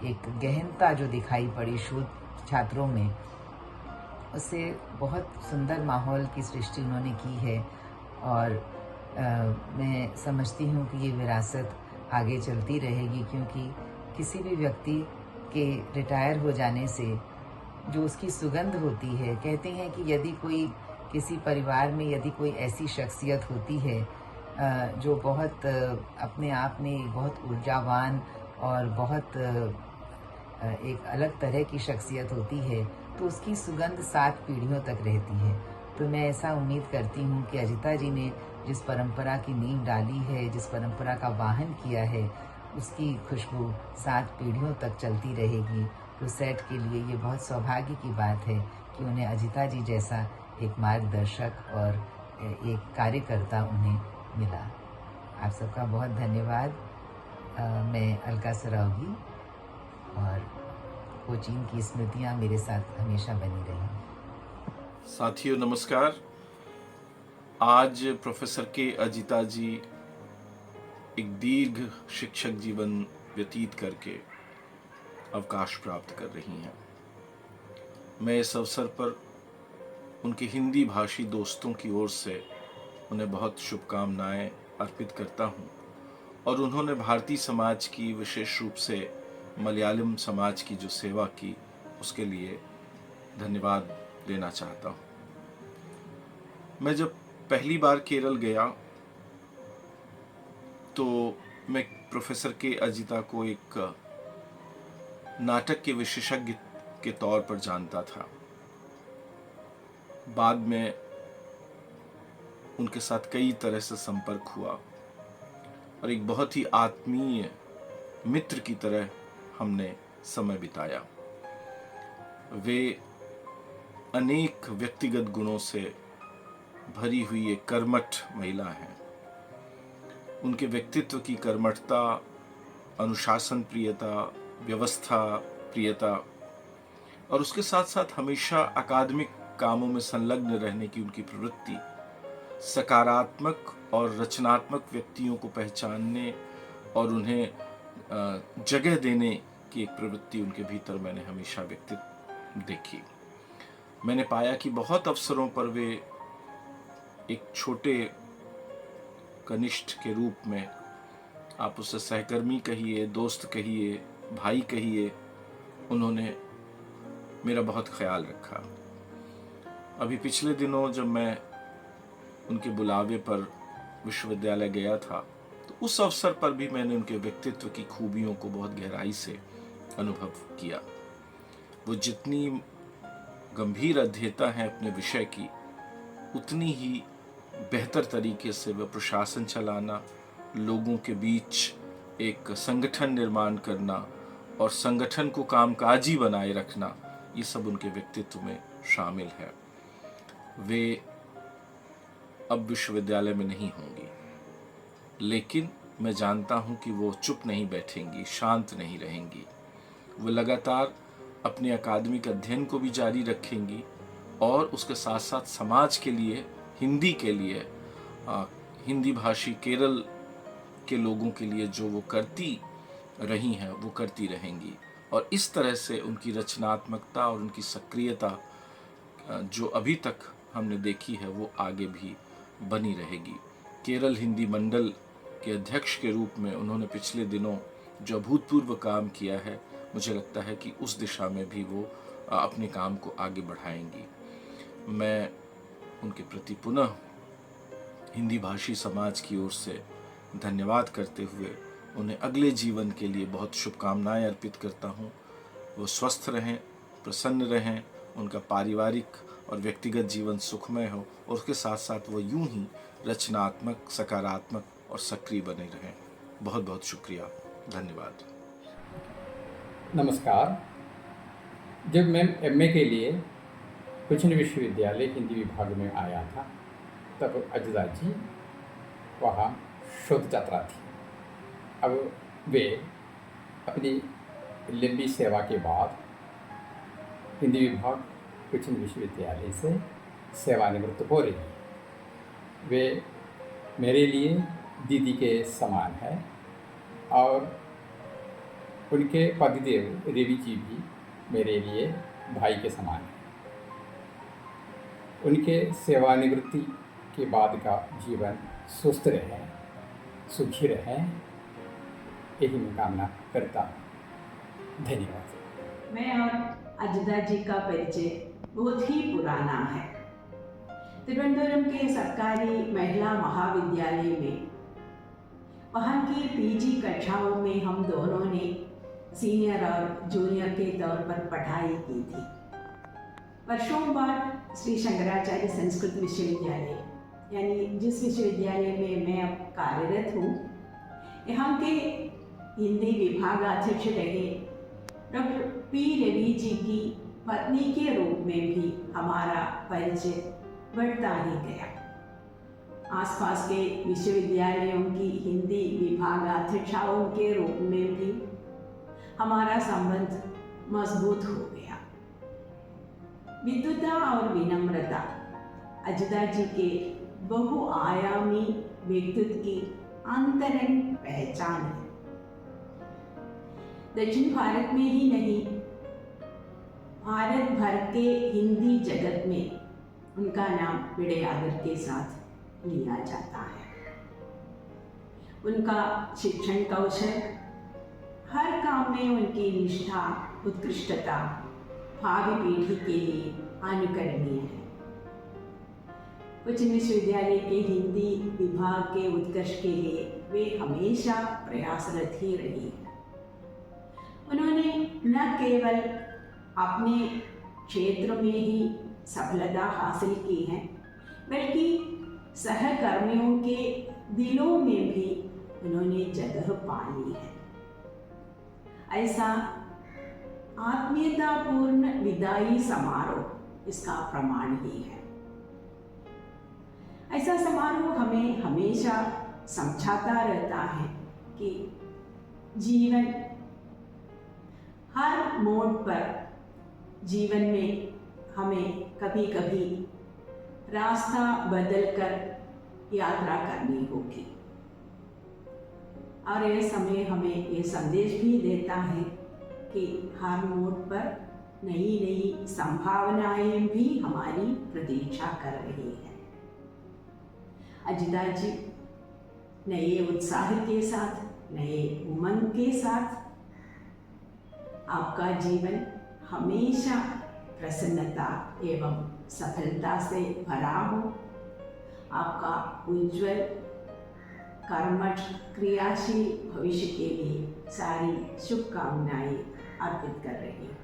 एक गहनता जो दिखाई पड़ी शोध छात्रों में, उससे बहुत सुंदर माहौल की सृष्टि उन्होंने की है। और मैं समझती हूँ कि ये विरासत आगे चलती रहेगी, क्योंकि किसी भी व्यक्ति के रिटायर हो जाने से जो उसकी सुगंध होती है, कहते हैं कि यदि कोई किसी परिवार में यदि कोई ऐसी शख्सियत होती है जो बहुत अपने आप में बहुत ऊर्जावान और बहुत एक अलग तरह की शख्सियत होती है, तो उसकी सुगंध 7 पीढ़ियों तक रहती है। तो मैं ऐसा उम्मीद करती हूँ कि अजिता जी ने जिस परंपरा की नींव डाली है, जिस परंपरा का वाहन किया है, उसकी खुशबू 7 पीढ़ियों तक चलती रहेगी। तो सेट के लिए ये बहुत सौभाग्य की बात है कि उन्हें अजिता जी जैसा एक मार्गदर्शक और एक कार्यकर्ता उन्हें मिला। आप सबका बहुत धन्यवाद। मैं अलका सरावगी, और कोचीन की स्मृतियाँ मेरे साथ हमेशा बनी रही। साथियों नमस्कार। आज प्रोफेसर के अजिता जी एक दीर्घ शिक्षक जीवन व्यतीत करके अवकाश प्राप्त कर रही हैं। मैं इस अवसर पर उनके हिंदी भाषी दोस्तों की ओर से उन्हें बहुत शुभकामनाएं अर्पित करता हूं, और उन्होंने भारतीय समाज की, विशेष रूप से मलयालम समाज की जो सेवा की, उसके लिए धन्यवाद देना चाहता हूं। मैं जब पहली बार केरल गया तो मैं प्रोफेसर के अजिता को एक नाटक के विशेषज्ञ के तौर पर जानता था। बाद में उनके साथ कई तरह से संपर्क हुआ और एक बहुत ही आत्मीय मित्र की तरह हमने समय बिताया। वे अनेक व्यक्तिगत गुणों से भरी हुई एक कर्मठ महिला हैं। उनके व्यक्तित्व की कर्मठता, अनुशासन प्रियता, व्यवस्था प्रियता और उसके साथ साथ हमेशा अकादमिक कामों में संलग्न रहने की उनकी प्रवृत्ति, सकारात्मक और रचनात्मक व्यक्तियों को पहचानने और उन्हें जगह देने की एक प्रवृत्ति उनके भीतर मैंने हमेशा व्यक्तित्व देखी। मैंने पाया कि बहुत अवसरों पर वे एक छोटे कनिष्ठ के रूप में आप उसे सहकर्मी कहिए, दोस्त कहिए, भाई कहिए, उन्होंने मेरा बहुत ख्याल रखा। अभी पिछले दिनों जब मैं उनके बुलावे पर विश्वविद्यालय गया था तो उस अवसर पर भी मैंने उनके व्यक्तित्व की खूबियों को बहुत गहराई से अनुभव किया। वो जितनी गंभीर अध्येता हैं अपने विषय की, उतनी ही बेहतर तरीके से वह प्रशासन चलाना, लोगों के बीच एक संगठन निर्माण करना और संगठन को कामकाजी बनाए रखना, ये सब उनके व्यक्तित्व में शामिल है। वे अब विश्वविद्यालय में नहीं होंगी, लेकिन मैं जानता हूं कि वो चुप नहीं बैठेंगी, शांत नहीं रहेंगी। वो लगातार अपने अकादमिक अध्ययन को भी जारी रखेंगी और उसके साथ साथ समाज के लिए, हिंदी के लिए, हिंदी भाषी केरल के लोगों के लिए जो वो करती रही हैं वो करती रहेंगी। और इस तरह से उनकी रचनात्मकता और उनकी सक्रियता जो अभी तक हमने देखी है वो आगे भी बनी रहेगी। केरल हिंदी मंडल के अध्यक्ष के रूप में उन्होंने पिछले दिनों जो अभूतपूर्व काम किया है, मुझे लगता है कि उस दिशा में भी वो अपने काम को आगे बढ़ाएंगी। मैं उनके प्रति पुनः हिंदी भाषी समाज की ओर से धन्यवाद करते हुए उन्हें अगले जीवन के लिए बहुत शुभकामनाएं अर्पित करता हूं। वो स्वस्थ रहें, प्रसन्न रहें, उनका पारिवारिक और व्यक्तिगत जीवन सुखमय हो और उसके साथ साथ वो यूं ही रचनात्मक, सकारात्मक और सक्रिय बने रहें। बहुत बहुत शुक्रिया, धन्यवाद। नमस्कार। जब मैं एमए के लिए कोचिन विश्वविद्यालय हिंदी विभाग में आया था तब अजिता जी वहाँ शोध छात्रा थी। अब वे अपनी लंबी सेवा के बाद हिंदी विभाग कोचिन विश्वविद्यालय से सेवानिवृत्त हो रही है। वे मेरे लिए दीदी के समान है और उनके पतिदेव रवि जी भी मेरे लिए भाई के समान है। उनके सेवानिवृत्ति के बाद का जीवन स्वस्थ रहे, सुखी रहे, यही मैं कामना करता हूँ। धन्यवाद। मैं और अजिता जी का परिचय बहुत ही पुराना है। तिरुवनंतपुरम के सरकारी महिला महाविद्यालय में वहाँ की पीजी कक्षाओं में हम दोनों ने सीनियर और जूनियर के तौर पर पढ़ाई की थी। वर्षों बाद श्री शंकराचार्य संस्कृत विश्वविद्यालय, यानी जिस विश्वविद्यालय में मैं अब कार्यरत हूँ, यहाँ के हिंदी विभागाध्यक्ष रहे डॉक्टर पी रवि जी की पत्नी के रूप में भी हमारा परिचय बढ़ता ही गया। आसपास के विश्वविद्यालयों की हिंदी विभागाध्यक्षाओं के रूप में भी हमारा संबंध मजबूत हो गया। विद्वता और विनम्रता अजिता जी के बहुआयामी व्यक्तित्व की अंतरंग पहचान है। दक्षिण भारत में ही नहीं, भारत भर के हिंदी जगत में उनका नाम बड़े आदर के साथ लिया जाता है। उनका शिक्षण कौशल, हर काम में उनकी निष्ठा, उत्कृष्टता भावी पीढ़ी के लिए अनुकरणीय है। कोचिन विश्वविद्यालय के हिंदी विभाग के उत्कर्ष के लिए वे हमेशा प्रयासरत ही रही है। उन्होंने न केवल अपने क्षेत्र में ही सफलता हासिल की है, बल्कि सहकर्मियों के दिलों में भी उन्होंने जगह पा ली है। ऐसा आत्मीयतापूर्ण विदाई समारोह इसका प्रमाण ही है। ऐसा समारोह हमें हमेशा समझाता रहता है कि जीवन हर मोड़ पर जीवन में हमें कभी कभी रास्ता बदलकर यात्रा करनी होगी। और यह समय हमें ये संदेश भी देता है कि हर मोड़ पर नई नई संभावनाएं भी हमारी प्रतीक्षा कर रही है। अजिता जी नए उत्साह के साथ नए उमंग के साथ आपका जीवन हमेशा प्रसन्नता एवं सफलता से भरा हो। आपका उज्जवल कर्मठ क्रियाशील भविष्य के लिए सारी शुभकामनाएं अर्पित कर रही हूँ।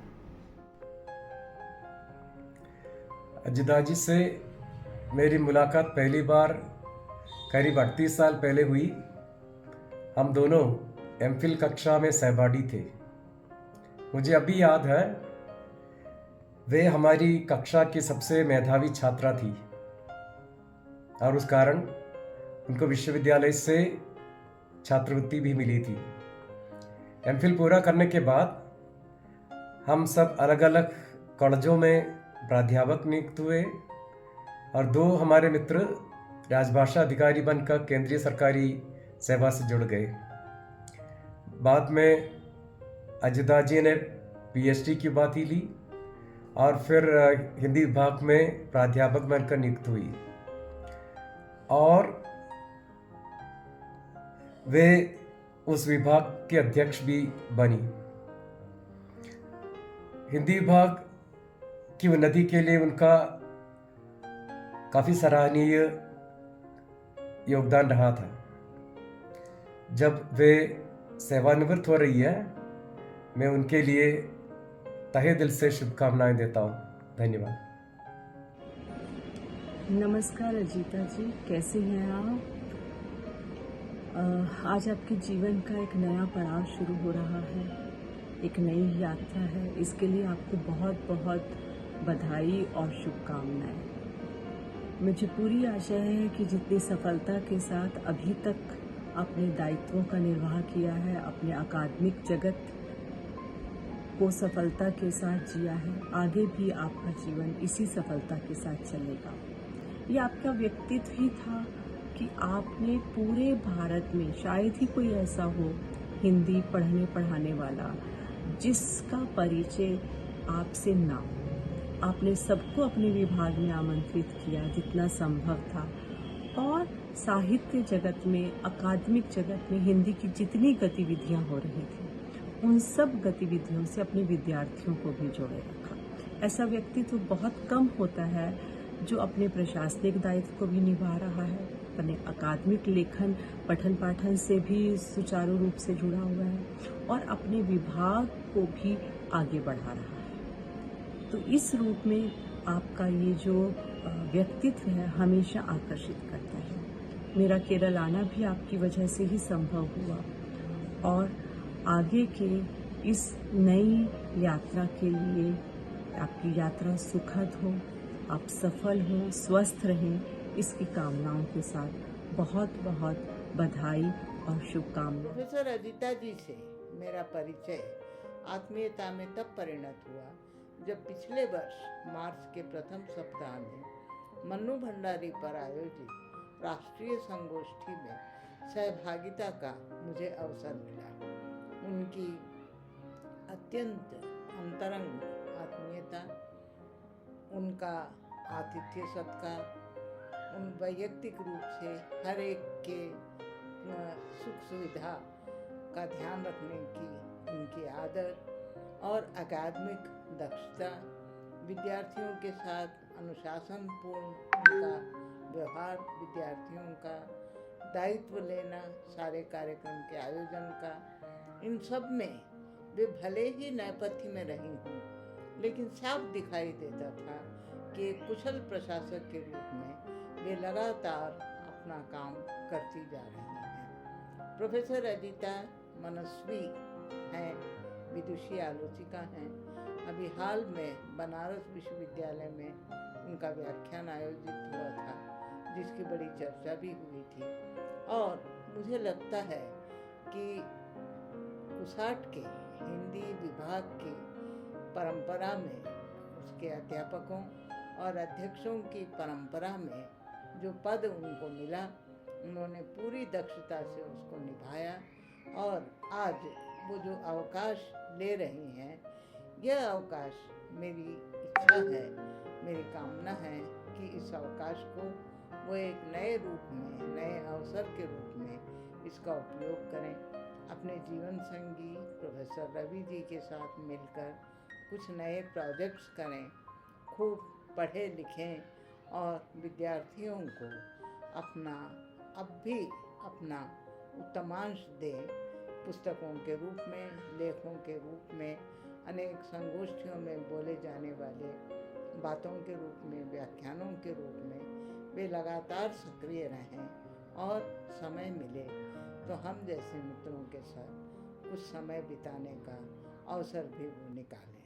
अजिता जी से मेरी मुलाकात पहली बार करीब 38 साल पहले हुई। हम दोनों एमफिल कक्षा में सहपाठी थे। मुझे अभी याद है, वे हमारी कक्षा की सबसे मेधावी छात्रा थी और उस कारण उनको विश्वविद्यालय से छात्रवृत्ति भी मिली थी। एमफिल पूरा करने के बाद हम सब अलग अलग कॉलेजों में प्राध्यापक नियुक्त हुए और 2 हमारे मित्र राजभाषा अधिकारी बनकर केंद्रीय सरकारी सेवा से जुड़ गए। बाद में अजिता जी ने पीएचडी की उपाधि ली और फिर हिंदी विभाग में प्राध्यापक बनकर नियुक्त हुई और वे उस विभाग के अध्यक्ष भी बनी। हिंदी विभाग की उन्नति के लिए उनका काफ़ी सराहनीय योगदान रहा था। जब वे सेवानिवृत्त हो रही है, मैं उनके लिए तहे दिल से शुभकामनाएं देता हूँ। धन्यवाद। नमस्कार अजीता जी, कैसे हैं आप? आज आपके जीवन का एक नया पड़ाव शुरू हो रहा है, एक नई यात्रा है। इसके लिए आपको बहुत बहुत बधाई और शुभकामनाएं। मुझे पूरी आशा है कि जितनी सफलता के साथ अभी तक अपने दायित्वों का निर्वाह किया है, अपने अकादमिक जगत को सफलता के साथ जिया है, आगे भी आपका जीवन इसी सफलता के साथ चलेगा। ये आपका व्यक्तित्व ही था कि आपने पूरे भारत में शायद ही कोई ऐसा हो हिंदी पढ़ने पढ़ाने वाला जिसका परिचय आपसे ना हो। आपने सबको अपने विभाग में आमंत्रित किया जितना संभव था और साहित्य जगत में, अकादमिक जगत में हिंदी की जितनी गतिविधियां हो रही थी उन सब गतिविधियों से अपने विद्यार्थियों को भी जोड़े रखा। ऐसा व्यक्तित्व बहुत कम होता है जो अपने प्रशासनिक दायित्व को भी निभा रहा है, अपने अकादमिक लेखन पठन पाठन से भी सुचारू रूप से जुड़ा हुआ है और अपने विभाग को भी आगे बढ़ा रहा है। तो इस रूप में आपका ये जो व्यक्तित्व है हमेशा आकर्षित करता है। मेरा केरल आना भी आपकी वजह से ही संभव हुआ और आगे के इस नई यात्रा के लिए आपकी यात्रा सुखद हो, आप सफल हो, स्वस्थ रहें, इसकी कामनाओं के साथ बहुत बहुत बधाई और शुभकामनाएं। प्रोफेसर अजिता जी से मेरा परिचय आत्मीयता में तब परिणत हुआ जब पिछले वर्ष मार्च के प्रथम सप्ताह में मन्नू भंडारी पर आयोजित राष्ट्रीय संगोष्ठी में सहभागिता का मुझे अवसर मिला। उनकी अत्यंत अंतरंग आत्मीयता, उनका आतिथ्य सत्कार, उन वैयक्तिक रूप से हर एक के सुख सुविधा का ध्यान रखने की उनकी आदत और अकादमिक दक्षता, विद्यार्थियों के साथ अनुशासनपूर्ण उनका व्यवहार, विद्यार्थियों का दायित्व लेना, सारे कार्यक्रम के आयोजन का, इन सब में वे भले ही नेपथ्य में रही हूँ लेकिन साफ दिखाई देता था कि एक कुशल प्रशासक के रूप में वे लगातार अपना काम करती जा रही हैं। प्रोफेसर अजिता मनस्वी हैं, विदुषी आलोचिका हैं। अभी हाल में बनारस विश्वविद्यालय में उनका व्याख्यान आयोजित हुआ था जिसकी बड़ी चर्चा भी हुई थी और मुझे लगता है कि कुसाट के हिंदी विभाग की परंपरा में, उसके अध्यापकों और अध्यक्षों की परंपरा में जो पद उनको मिला, उन्होंने पूरी दक्षता से उसको निभाया और आज वो जो अवकाश ले रही हैं, यह अवकाश मेरी इच्छा है, मेरी कामना है कि इस अवकाश को वो एक नए रूप में, नए अवसर के रूप में इसका उपयोग करें अपने जीवन संगी प्रोफेसर रवि जी के साथ मिलकर कुछ नए प्रोजेक्ट्स करें, खूब पढ़े लिखें और विद्यार्थियों को अपना उत्तमांश दें। पुस्तकों के रूप में, लेखों के रूप में, अनेक संगोष्ठियों में बोले जाने वाले बातों के रूप में, व्याख्यानों के रूप में वे लगातार सक्रिय रहें और समय मिले तो हम जैसे मित्रों के साथ कुछ समय बिताने का अवसर भी वो निकालें।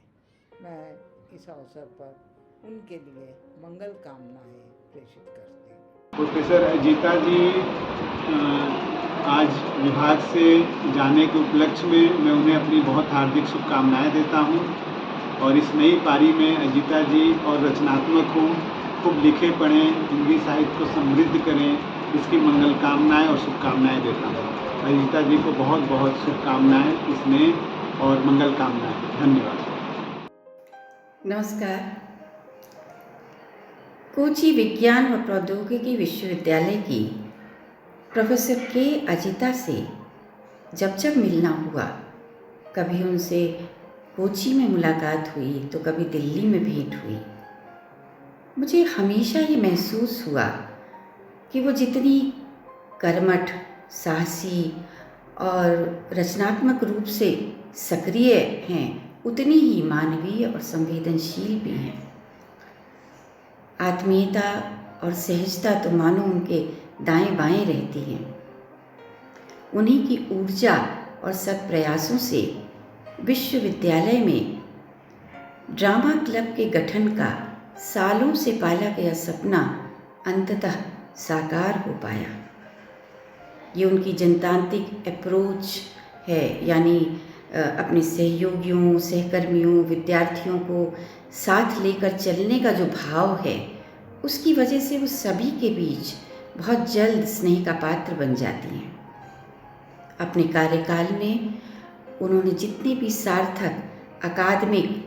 मैं इस अवसर पर उनके लिए मंगल कामनाएं प्रेषित करती हूँ। प्रोफेसर अजीता जी आज विभाग से जाने के उपलक्ष्य में मैं उन्हें अपनी बहुत हार्दिक शुभकामनाएं देता हूं और इस नई पारी में अजीता जी और रचनात्मक हों, खूब लिखे पढ़ें, हिंदी साहित्य को समृद्ध करें, इसकी मंगल कामनाएँ और शुभकामनाएं देता हूँ। अजीता जी को बहुत बहुत शुभकामनाएं इसमें और मंगल कामनाएं। धन्यवाद। नमस्कार। कोची विज्ञान व प्रौद्योगिकी विश्वविद्यालय की प्रोफेसर के अजीता से जब मिलना हुआ, कभी उनसे कोची में मुलाकात हुई तो कभी दिल्ली में भेंट हुई, मुझे हमेशा ये महसूस हुआ कि वो जितनी कर्मठ, साहसी और रचनात्मक रूप से सक्रिय हैं, उतनी ही मानवीय और संवेदनशील भी हैं। आत्मीयता और सहजता तो मानो उनके दाएं बाएं रहती हैं। उन्हीं की ऊर्जा और सत्प्रयासों से विश्वविद्यालय में ड्रामा क्लब के गठन का सालों से पाला गया सपना अंततः साकार हो पाया। ये उनकी जनतांत्रिक अप्रोच है, यानी अपने सहयोगियों, सहकर्मियों, विद्यार्थियों को साथ लेकर चलने का जो भाव है, उसकी वजह से वो सभी के बीच बहुत जल्द स्नेह का पात्र बन जाती हैं। अपने कार्यकाल में उन्होंने जितने भी सार्थक अकादमिक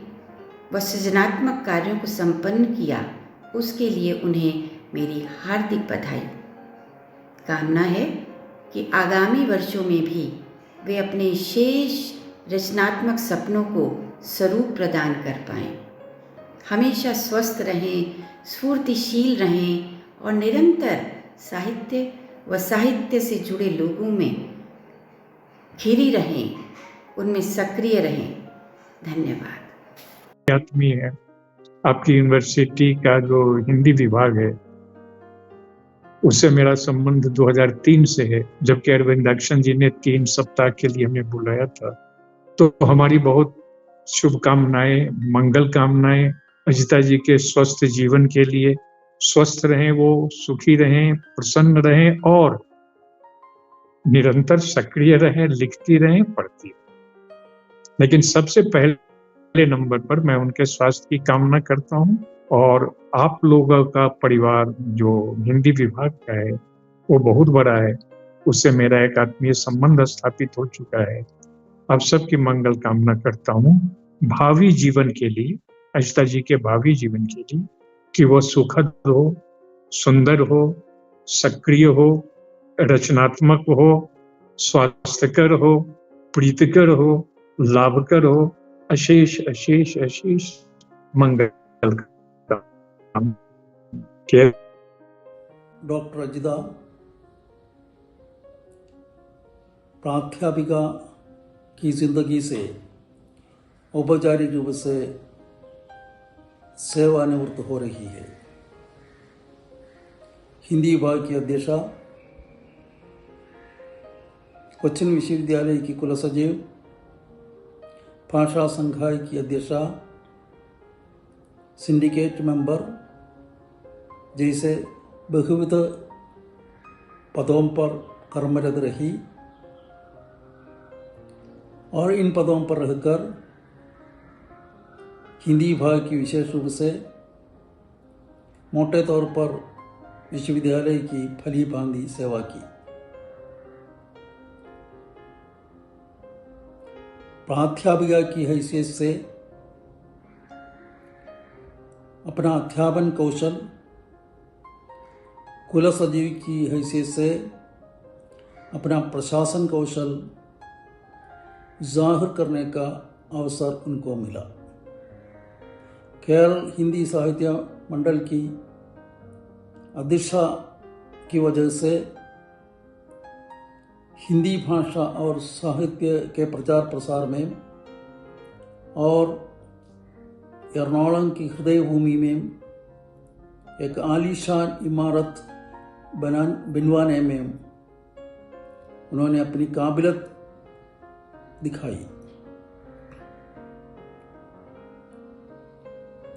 व सृजनात्मक कार्यों को संपन्न किया, उसके लिए उन्हें मेरी हार्दिक बधाई। कामना है कि आगामी वर्षों में भी वे अपने शेष रचनात्मक सपनों को स्वरूप प्रदान कर पाएं। हमेशा स्वस्थ रहें, स्फूर्तिशील रहें और निरंतर साहित्य व साहित्य से जुड़े लोगों में घिरी रहें, उनमें सक्रिय रहें। धन्यवाद। आत्मीय है। आपकी यूनिवर्सिटी का जो हिंदी विभाग है, उससे मेरा संबंध 2003 से है, जबकि अरविंदाक्शन जी ने 3 सप्ताह के लिए हमें बुलाया था। तो हमारी बहुत शुभकामनाएं, मंगल कामनाएं अजीता जी के स्वस्थ जीवन के लिए। स्वस्थ रहें, वो सुखी रहें, प्रसन्न रहें और निरंतर सक्रिय रहें, लिखती रहें, पढ़ती रहें। लेकिन सबसे पहले नंबर पर मैं उनके स्वास्थ्य की कामना करता हूं और आप लोगों का परिवार जो हिंदी विभाग का है वो बहुत बड़ा है, उससे मेरा एक आत्मीय संबंध स्थापित हो चुका है। आप सबकी मंगल कामना करता हूं भावी जीवन के लिए, अजीता जी के भावी जीवन के लिए, कि वो सुखद हो, सुंदर हो, सक्रिय हो, रचनात्मक हो, स्वास्थ्यकर हो, प्रीतिकर हो, लाभकर हो। अशेष अशेष अशेष मंगल के। डॉक्टर अजिता प्राध्यापिका की जिंदगी से औपचारिक रूप से सेवानिवृत्त हो रही है। हिंदी विभाग की अध्यक्षा, कोचिन विश्वविद्यालय की कुलसचिव, भाषा संकाय की अध्यक्षा, सिंडिकेट मेंबर जैसे बहुविध पदों पर कर्मरत रही और इन पदों पर रहकर हिंदी विभाग की विशेष रूप से मोटे तौर पर विश्वविद्यालय की फली भांति सेवा की। प्राध्यापिका की हैसियत से अपना अध्यापन कौशल, कुलसचिव की हैसियत से अपना प्रशासन कौशल जाहिर करने का अवसर उनको मिला। केरल हिंदी साहित्य मंडल की अध्यक्षा की वजह से हिंदी भाषा और साहित्य के प्रचार प्रसार में और एर्नाकुलम की हृदय भूमि में एक आलीशान इमारत बनवाने में उन्होंने अपनी काबिलियत दिखाई।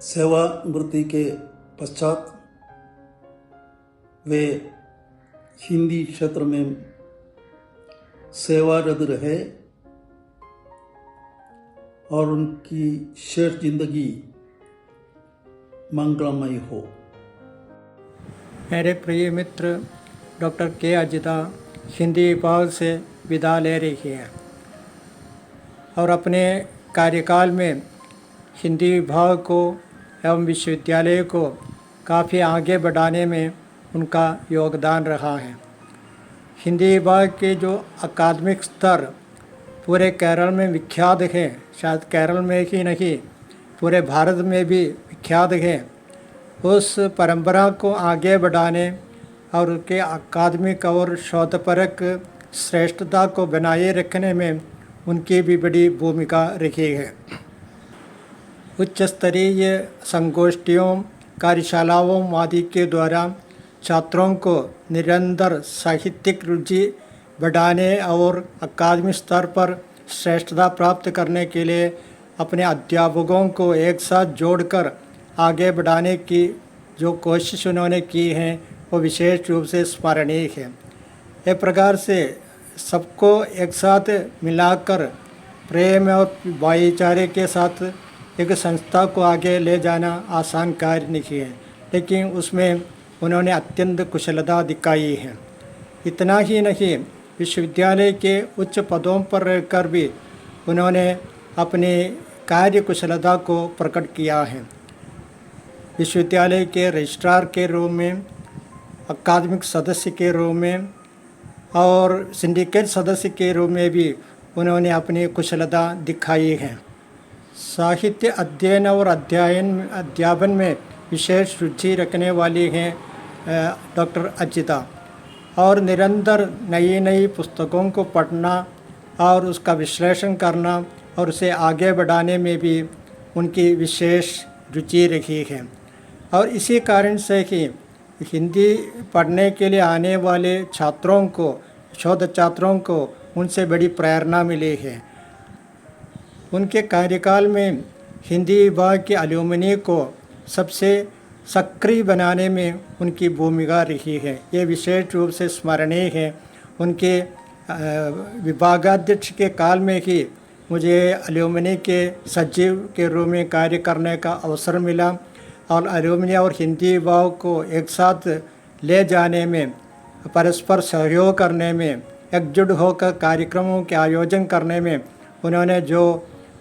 सेवानिवृत्ति के पश्चात वे हिंदी क्षेत्र में सेवारत रहे और उनकी शेष जिंदगी मंगलमय हो। मेरे प्रिय मित्र डॉक्टर के अजिता हिंदी विभाग से विदा ले रही है और अपने कार्यकाल में हिंदी विभाग को एवं विश्वविद्यालय को काफ़ी आगे बढ़ाने में उनका योगदान रहा है। हिंदी विभाग के जो अकादमिक स्तर पूरे केरल में विख्यात है, शायद केरल में ही नहीं पूरे भारत में भी विख्यात है, उस परंपरा को आगे बढ़ाने और उनके अकादमिक और शोधपरक श्रेष्ठता को बनाए रखने में उनकी भी बड़ी भूमिका रही है। उच्च स्तरीय संगोष्ठियों, कार्यशालाओं आदि के द्वारा छात्रों को निरंतर साहित्यिक रुचि बढ़ाने और अकादमिक स्तर पर श्रेष्ठता प्राप्त करने के लिए अपने अध्यापकों को एक साथ जोड़कर आगे बढ़ाने की जो कोशिश उन्होंने की है वो विशेष रूप से स्मरणीय है। एक प्रकार से सबको एक साथ मिलाकर प्रेम और भाईचारे के साथ एक संस्था को आगे ले जाना आसान कार्य नहीं है, लेकिन उसमें उन्होंने अत्यंत कुशलता दिखाई है। इतना ही नहीं, विश्वविद्यालय के उच्च पदों पर रहकर भी उन्होंने अपनी कार्य कुशलता को प्रकट किया है। विश्वविद्यालय के रजिस्ट्रार के रूप में, अकादमिक सदस्य के रूप में और सिंडिकेट सदस्य के रूप में भी उन्होंने अपनी कुशलता दिखाई है। साहित्य अध्ययन और अध्यापन में विशेष रुचि रखने वाली हैं डॉक्टर अजिता और निरंतर नई नई पुस्तकों को पढ़ना और उसका विश्लेषण करना और उसे आगे बढ़ाने में भी उनकी विशेष रुचि रही है। और इसी कारण से ही हिंदी पढ़ने के लिए आने वाले छात्रों को, शोध छात्रों को उनसे बड़ी प्रेरणा मिली है। उनके कार्यकाल में हिंदी विभाग के अलुमनी को सबसे सक्रिय बनाने में उनकी भूमिका रही है। ये विशेष रूप से स्मरणीय है। उनके विभागाध्यक्ष के काल में ही मुझे अलुमनी के सचिव के रूप में कार्य करने का अवसर मिला और अलुमनी और हिंदी विभाग को एक साथ ले जाने में, परस्पर सहयोग करने में, एकजुट होकर कार्यक्रमों के आयोजन करने में उन्होंने जो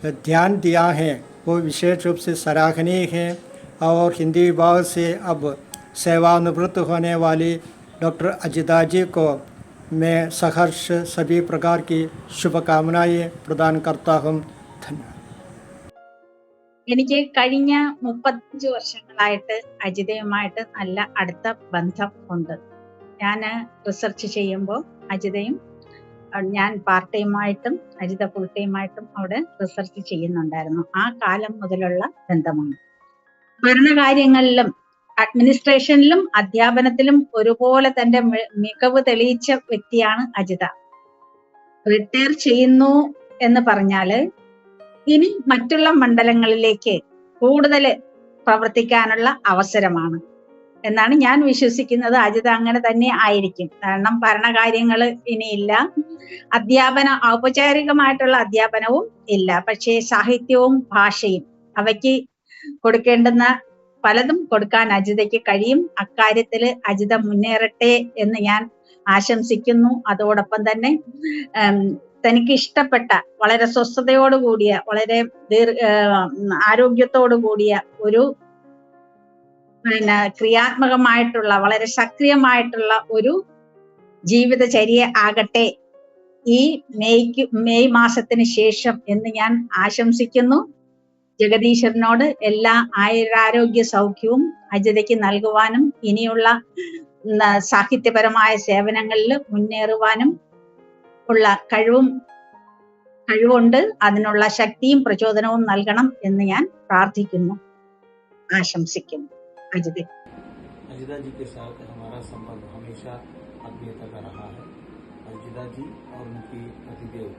ध्यान दिया है वो विशेष रूप से सराहनीय है। और हिंदी विभाग से अब सेवानिवृत्त होने वाली डॉक्टर अजिता जी को मैं सहर्ष सभी प्रकार की शुभकामनाएं प्रदान करता हूँ। धन्यवाद। എനിക്ക് കഴിഞ്ഞ 35 വർഷങ്ങളായിട്ട് അജിതയുമായിട്ട് നല്ല അടുത്ത ബന്ധം ഉണ്ട്. ഞാൻ റിസർച്ച് ചെയ്യുമ്പോൾ അജിതയും ഞാൻ പാർട്ട് ടൈമായിട്ടും അജിത ഫുൾ ടൈമായിട്ടും അവിടെ റിസർച്ച് ചെയ്യുന്നുണ്ടായിരുന്നു. ആ കാലം മുതലുള്ള ബന്ധമാണ്. ഭരണകാര്യങ്ങളിലും അഡ്മിനിസ്ട്രേഷനിലും അധ്യാപനത്തിലും ഒരുപോലെ തന്റെ മികവ് തെളിയിച്ച വ്യക്തിയാണ് അജിത. റിട്ടയർ ചെയ്യുന്നു എന്ന് പറഞ്ഞാല് ഇനി മറ്റുള്ള മണ്ഡലങ്ങളിലേക്ക് കൂടുതൽ പ്രവർത്തിക്കാനുള്ള അവസരമാണ് എന്നാണ് ഞാൻ വിശ്വസിക്കുന്നത്. അജിത അങ്ങനെ തന്നെ ആയിരിക്കും. കാരണം ഭരണകാര്യങ്ങൾ ഇനിയില്ല, ഔപചാരികമായിട്ടുള്ള അധ്യാപനവും ഇല്ല. പക്ഷേ സാഹിത്യവും ഭാഷയും അവയ്ക്ക് കൊടുക്കേണ്ടുന്ന പലതും കൊടുക്കാൻ അജിതയ്ക്ക് കഴിയും. അക്കാര്യത്തിൽ അജിത മുന്നേറട്ടെ എന്ന് ഞാൻ ആശംസിക്കുന്നു. അതോടൊപ്പം തന്നെ തനിക്ക് ഇഷ്ടപ്പെട്ട വളരെ സ്വസ്ഥതയോടുകൂടിയ, വളരെ ആരോഗ്യത്തോടുകൂടിയ ഒരു ക്രിയാത്മകമായിട്ടുള്ള, വളരെ സക്രിയമായിട്ടുള്ള ഒരു ജീവിതചര്യ ആകട്ടെ ഈ മെയ് മാസത്തിന് ശേഷം എന്ന് ഞാൻ ആശംസിക്കുന്നു. ജഗദീശ്വരനോട് എല്ലാ ആയുരാരോഗ്യ സൗഖ്യവും അജിതയ്ക്ക് നൽകുവാനും ഇനിയുള്ള സാഹിത്യപരമായ സേവനങ്ങളിൽ മുന്നേറുവാനും ഉള്ള കഴിവുണ്ട്. അതിനുള്ള ശക്തിയും പ്രചോദനവും നൽകണം എന്ന് ഞാൻ പ്രാർത്ഥിക്കുന്നു, ആശംസിക്കുന്നു. अजिता जी के साथ हमारा संबंध हमेशा आत्मीयता का रहा है। अजिता जी और उनकी पतिदेव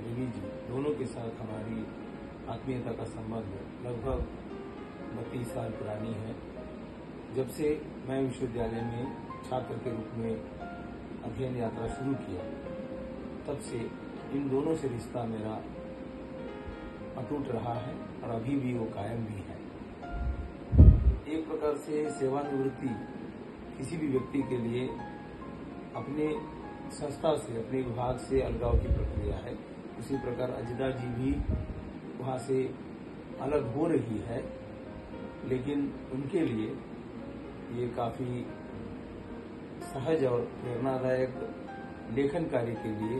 रवि जी दोनों के साथ हमारी आत्मीयता का संबंध लगभग 32 साल पुरानी है। जब से मैं विश्वविद्यालय में छात्र के रूप में अध्ययन यात्रा शुरू किया, तब से इन दोनों से रिश्ता मेरा अटूट रहा है और अभी भी वो कायम भी है। एक प्रकार से सेवानिवृत्ति किसी भी व्यक्ति के लिए अपने संस्था से, अपने विभाग से अलगाव की प्रक्रिया है। उसी प्रकार अजिता जी भी वहाँ से अलग हो रही है, लेकिन उनके लिए ये काफी सहज और प्रेरणादायक लेखन कार्य के लिए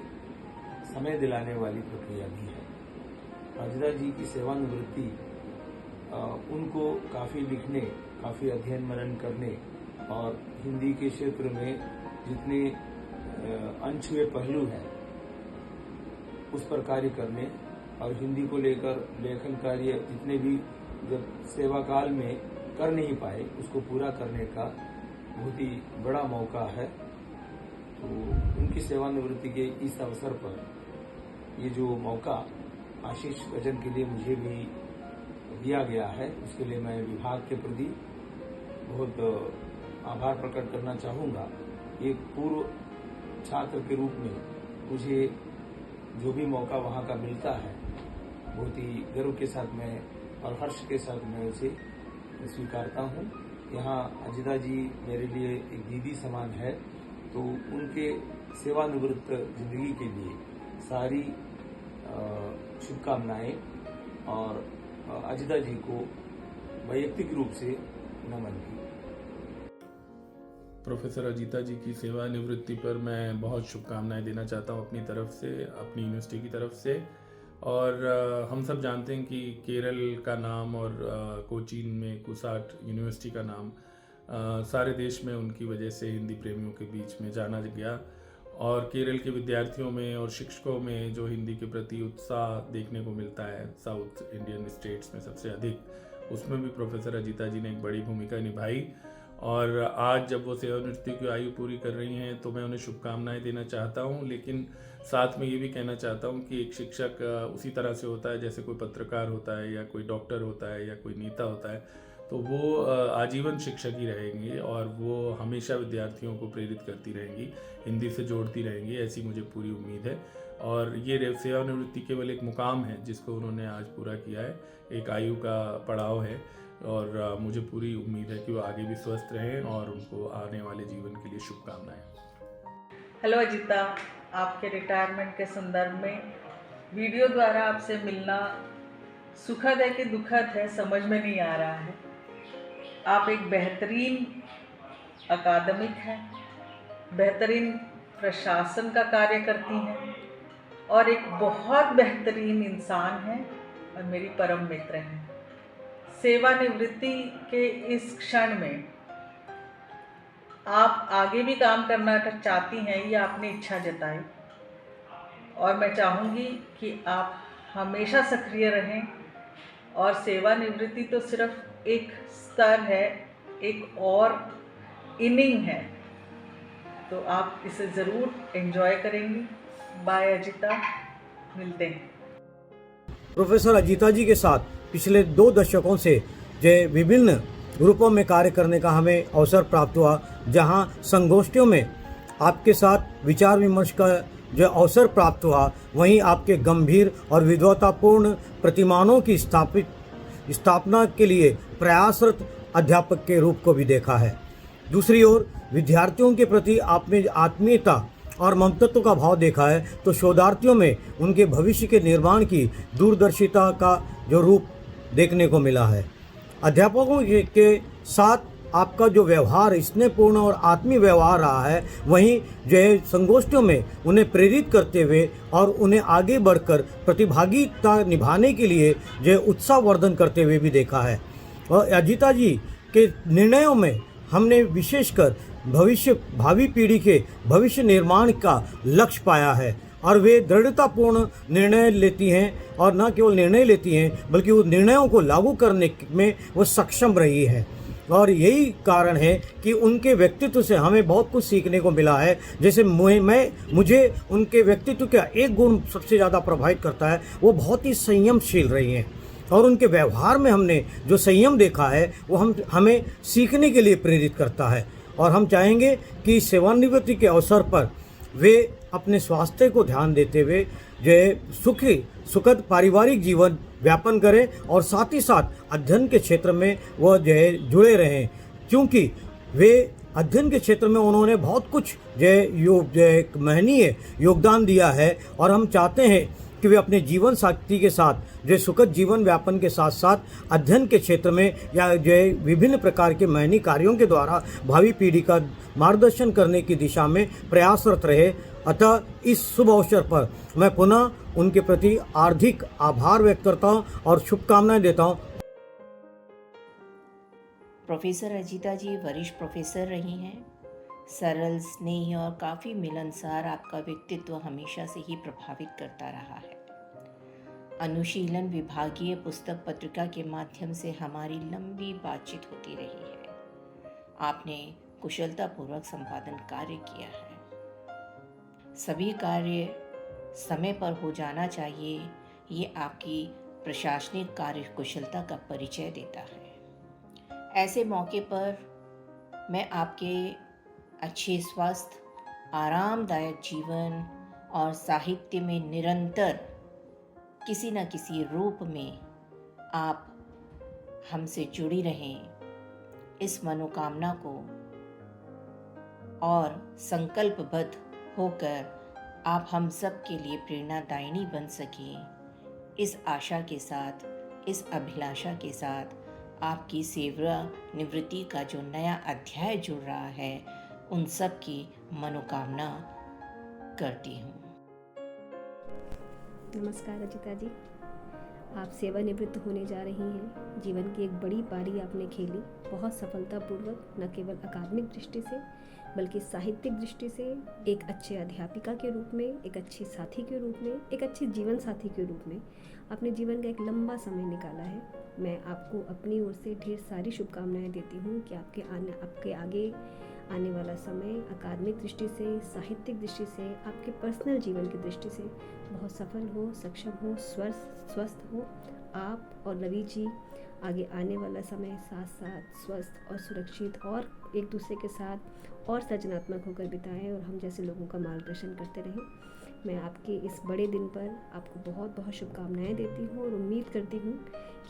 समय दिलाने वाली प्रक्रिया भी है। अजिता जी की सेवानिवृत्ति उनको काफी लिखने, काफी अध्ययन मनन करने और हिंदी के क्षेत्र में जितने अनछुए पहलू हैं उस पर कार्य करने और हिंदी को लेकर लेखन कार्य जितने भी जब सेवा काल में कर नहीं पाए उसको पूरा करने का बहुत ही बड़ा मौका है। तो उनकी सेवानिवृत्ति के इस अवसर पर ये जो मौका आशीष वचन के लिए मुझे भी दिया गया है, उसके लिए मैं विभाग के प्रति बहुत आभार प्रकट करना चाहूँगा। एक पूर्व छात्र के रूप में मुझे जो भी मौका वहाँ का मिलता है, बहुत ही गर्व के साथ मैं और हर्ष के साथ मैं उसे स्वीकारता हूँ। यहाँ अजिता जी मेरे लिए एक दीदी समान है, तो उनके सेवानिवृत्त जिंदगी के लिए सारी शुभकामनाएं और अजिता जी को वैयक्तिक रूप से नमन की। प्रोफेसर अजिता जी की सेवानिवृत्ति पर मैं बहुत शुभकामनाएं देना चाहता हूं अपनी तरफ से, अपनी यूनिवर्सिटी की तरफ से। और हम सब जानते हैं कि केरल का नाम और कोचीन में कुसाट यूनिवर्सिटी का नाम सारे देश में उनकी वजह से हिंदी प्रेमियों के बीच में जाना गया और केरल के विद्यार्थियों में और शिक्षकों में जो हिंदी के प्रति उत्साह देखने को मिलता है साउथ इंडियन स्टेट्स में सबसे अधिक, उसमें भी प्रोफेसर अजिता जी ने एक बड़ी भूमिका निभाई। और आज जब वो सेवानिवृत्ति की आयु पूरी कर रही हैं तो मैं उन्हें शुभकामनाएं देना चाहता हूं, लेकिन साथ में ये भी कहना चाहता हूं कि एक शिक्षक उसी तरह से होता है जैसे कोई पत्रकार होता है या कोई डॉक्टर होता है या कोई नेता होता है, तो वो आजीवन शिक्षक ही रहेंगे और वो हमेशा विद्यार्थियों को प्रेरित करती रहेंगी, हिंदी से जोड़ती रहेंगी, ऐसी मुझे पूरी उम्मीद है। और ये सेवानिवृत्ति केवल एक मुकाम है जिसको उन्होंने आज पूरा किया है, एक आयु का पड़ाव है और मुझे पूरी उम्मीद है कि वो आगे भी स्वस्थ रहें और उनको आने वाले जीवन के लिए शुभकामनाएं। हेलो अजिता, आपके रिटायरमेंट के संदर्भ में वीडियो द्वारा आपसे मिलना सुखद है कि दुखद है समझ में नहीं आ रहा है। आप एक बेहतरीन अकादमिक हैं, बेहतरीन प्रशासन का कार्य करती हैं और एक बहुत बेहतरीन इंसान हैं और मेरी परम मित्र हैं। सेवानिवृत्ति के इस क्षण में आप आगे भी काम करना चाहती हैं, ये आपने इच्छा जताई और मैं चाहूँगी कि आप हमेशा सक्रिय रहें। और सेवानिवृत्ति तो सिर्फ एक स्तर है, एक और इनिंग है, तो आप इसे ज़रूर एंजॉय करेंगी। बाय अजिता, मिलते हैं। प्रोफेसर अजिता जी के साथ पिछले 2 दशकों से जो विभिन्न ग्रुपों में कार्य करने का हमें अवसर प्राप्त हुआ, जहां संगोष्ठियों में आपके साथ विचार विमर्श का जो अवसर प्राप्त हुआ, वहीं आपके गंभीर और विद्वतापूर्ण प्रतिमानों की स्थापना के लिए प्रयासरत अध्यापक के रूप को भी देखा है। दूसरी ओर विद्यार्थियों के प्रति आपने आत्मीयता और ममत्व का भाव देखा है, तो शोधार्थियों में उनके भविष्य के निर्माण की दूरदर्शिता का जो रूप देखने को मिला है। अध्यापकों के साथ आपका जो व्यवहार स्नेहपूर्ण और आत्मीय व्यवहार रहा है, वहीं जो है संगोष्ठियों में उन्हें प्रेरित करते हुए और उन्हें आगे बढ़कर प्रतिभागिता निभाने के लिए जो है उत्साहवर्धन करते हुए भी देखा है। और अजीता जी के निर्णयों में हमने विशेषकर भावी पीढ़ी के भविष्य निर्माण का लक्ष्य पाया है और वे दृढ़तापूर्ण निर्णय लेती हैं और न केवल निर्णय लेती हैं बल्कि उन निर्णयों को लागू करने में वो सक्षम रही है। और यही कारण है कि उनके व्यक्तित्व से हमें बहुत कुछ सीखने को मिला है। जैसे मुझे उनके व्यक्तित्व का एक गुण सबसे ज़्यादा प्रभावित करता है, वो बहुत ही संयमशील रही हैं और उनके व्यवहार में हमने जो संयम देखा है वो हमें सीखने के लिए प्रेरित करता है। और हम चाहेंगे कि सेवानिवृत्ति के अवसर पर वे अपने स्वास्थ्य को ध्यान देते हुए जो है सुखद पारिवारिक जीवन व्यापन करें और साथ ही साथ अध्ययन के क्षेत्र में वह जो है जुड़े रहें, क्योंकि वे अध्ययन के क्षेत्र में उन्होंने बहुत कुछ जो है महनीय योगदान दिया है। और हम चाहते हैं कि वे अपने जीवन साथी के साथ जो सुखद जीवन व्यापन के साथ साथ अध्ययन के क्षेत्र में या जो है विभिन्न प्रकार के महनीय कार्यों के द्वारा भावी पीढ़ी का मार्गदर्शन करने की दिशा में प्रयासरत रहे। अतः इस शुभ अवसर पर मैं पुनः उनके प्रति हार्दिक आभार व्यक्त करता हूँ और शुभकामनाएं देता हूँ। प्रोफेसर अजीता जी वरिष्ठ प्रोफेसर रही हैं। सरल, स्नेही और काफ़ी मिलनसार आपका व्यक्तित्व हमेशा से ही प्रभावित करता रहा है। अनुशीलन विभागीय पुस्तक पत्रिका के माध्यम से हमारी लंबी बातचीत होती रही है। आपने कुशलतापूर्वक संपादन कार्य किया है। सभी कार्य समय पर हो जाना चाहिए, ये आपकी प्रशासनिक कार्य कुशलता का परिचय देता है। ऐसे मौके पर मैं आपके अच्छे स्वास्थ्य, आरामदायक जीवन और साहित्य में निरंतर किसी न किसी रूप में आप हमसे जुड़ी रहें, इस मनोकामना को और संकल्पबद्ध होकर आप हम सब के लिए प्रेरणादायिनी बन सकें, इस आशा के साथ, इस अभिलाषा के साथ आपकी सेवानिवृत्ति का जो नया अध्याय जुड़ रहा है, उन सब की मनोकामना करती हूँ। नमस्कार अजीता जी, आप सेवानिवृत्त होने जा रही हैं। जीवन की एक बड़ी पारी आपने खेली, बहुत सफलतापूर्वक, न केवल अकादमिक दृष्टि से बल्कि साहित्यिक दृष्टि से, एक अच्छे अध्यापिका के रूप में, एक अच्छी साथी के रूप में, एक अच्छे जीवन साथी के रूप में अपने जीवन का एक लंबा समय निकाला है। मैं आपको अपनी ओर से ढेर सारी शुभकामनाएं देती हूँ कि आपके आगे आने वाला समय अकादमिक दृष्टि से, साहित्यिक दृष्टि से, आपके पर्सनल जीवन की दृष्टि से बहुत सफल हो, सक्षम हो, स्वस्थ हो। आप और रवि जी आगे आने वाला समय साथ साथ स्वस्थ और सुरक्षित और एक दूसरे के साथ और सृजनात्मक होकर बिताएं और हम जैसे लोगों का मार्गदर्शन करते रहें। मैं आपके इस बड़े दिन पर आपको बहुत बहुत शुभकामनाएं देती हूँ और उम्मीद करती हूँ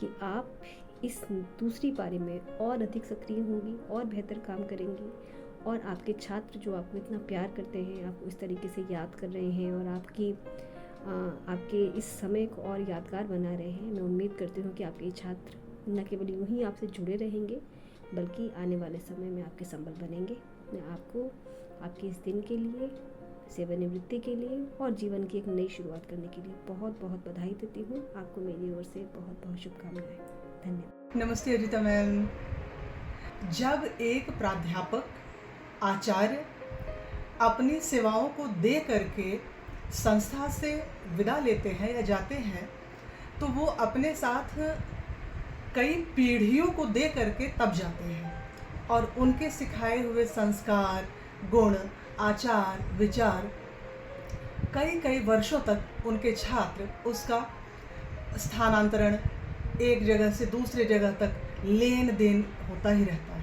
कि आप इस दूसरी पारी में और अधिक सक्रिय होंगी और बेहतर काम करेंगी और आपके छात्र जो आपको इतना प्यार करते हैं, आपको इस तरीके से याद कर रहे हैं और आपके इस समय को और यादगार बना रहे हैं। मैं उम्मीद करती हूँ कि आपके छात्र न केवल यूँ ही आपसे जुड़े रहेंगे बल्कि आने वाले समय में आपके संबल बनेंगे। मैं आपको आपके इस दिन के लिए, सेवानिवृत्ति के लिए और जीवन की एक नई शुरुआत करने के लिए बहुत बहुत बधाई देती हूँ। आपको मेरी ओर से बहुत बहुत शुभकामनाएं। धन्यवाद। नमस्ते अजीता मैम। जब एक प्राध्यापक, आचार्य अपनी सेवाओं को दे करके संस्था से विदा लेते हैं या जाते हैं तो वो अपने साथ कई पीढ़ियों को दे करके तब जाते हैं और उनके सिखाए हुए संस्कार, गुण, आचार, विचार कई कई वर्षों तक उनके छात्र उसका स्थानांतरण एक जगह से दूसरे जगह तक लेन देन होता ही रहता है।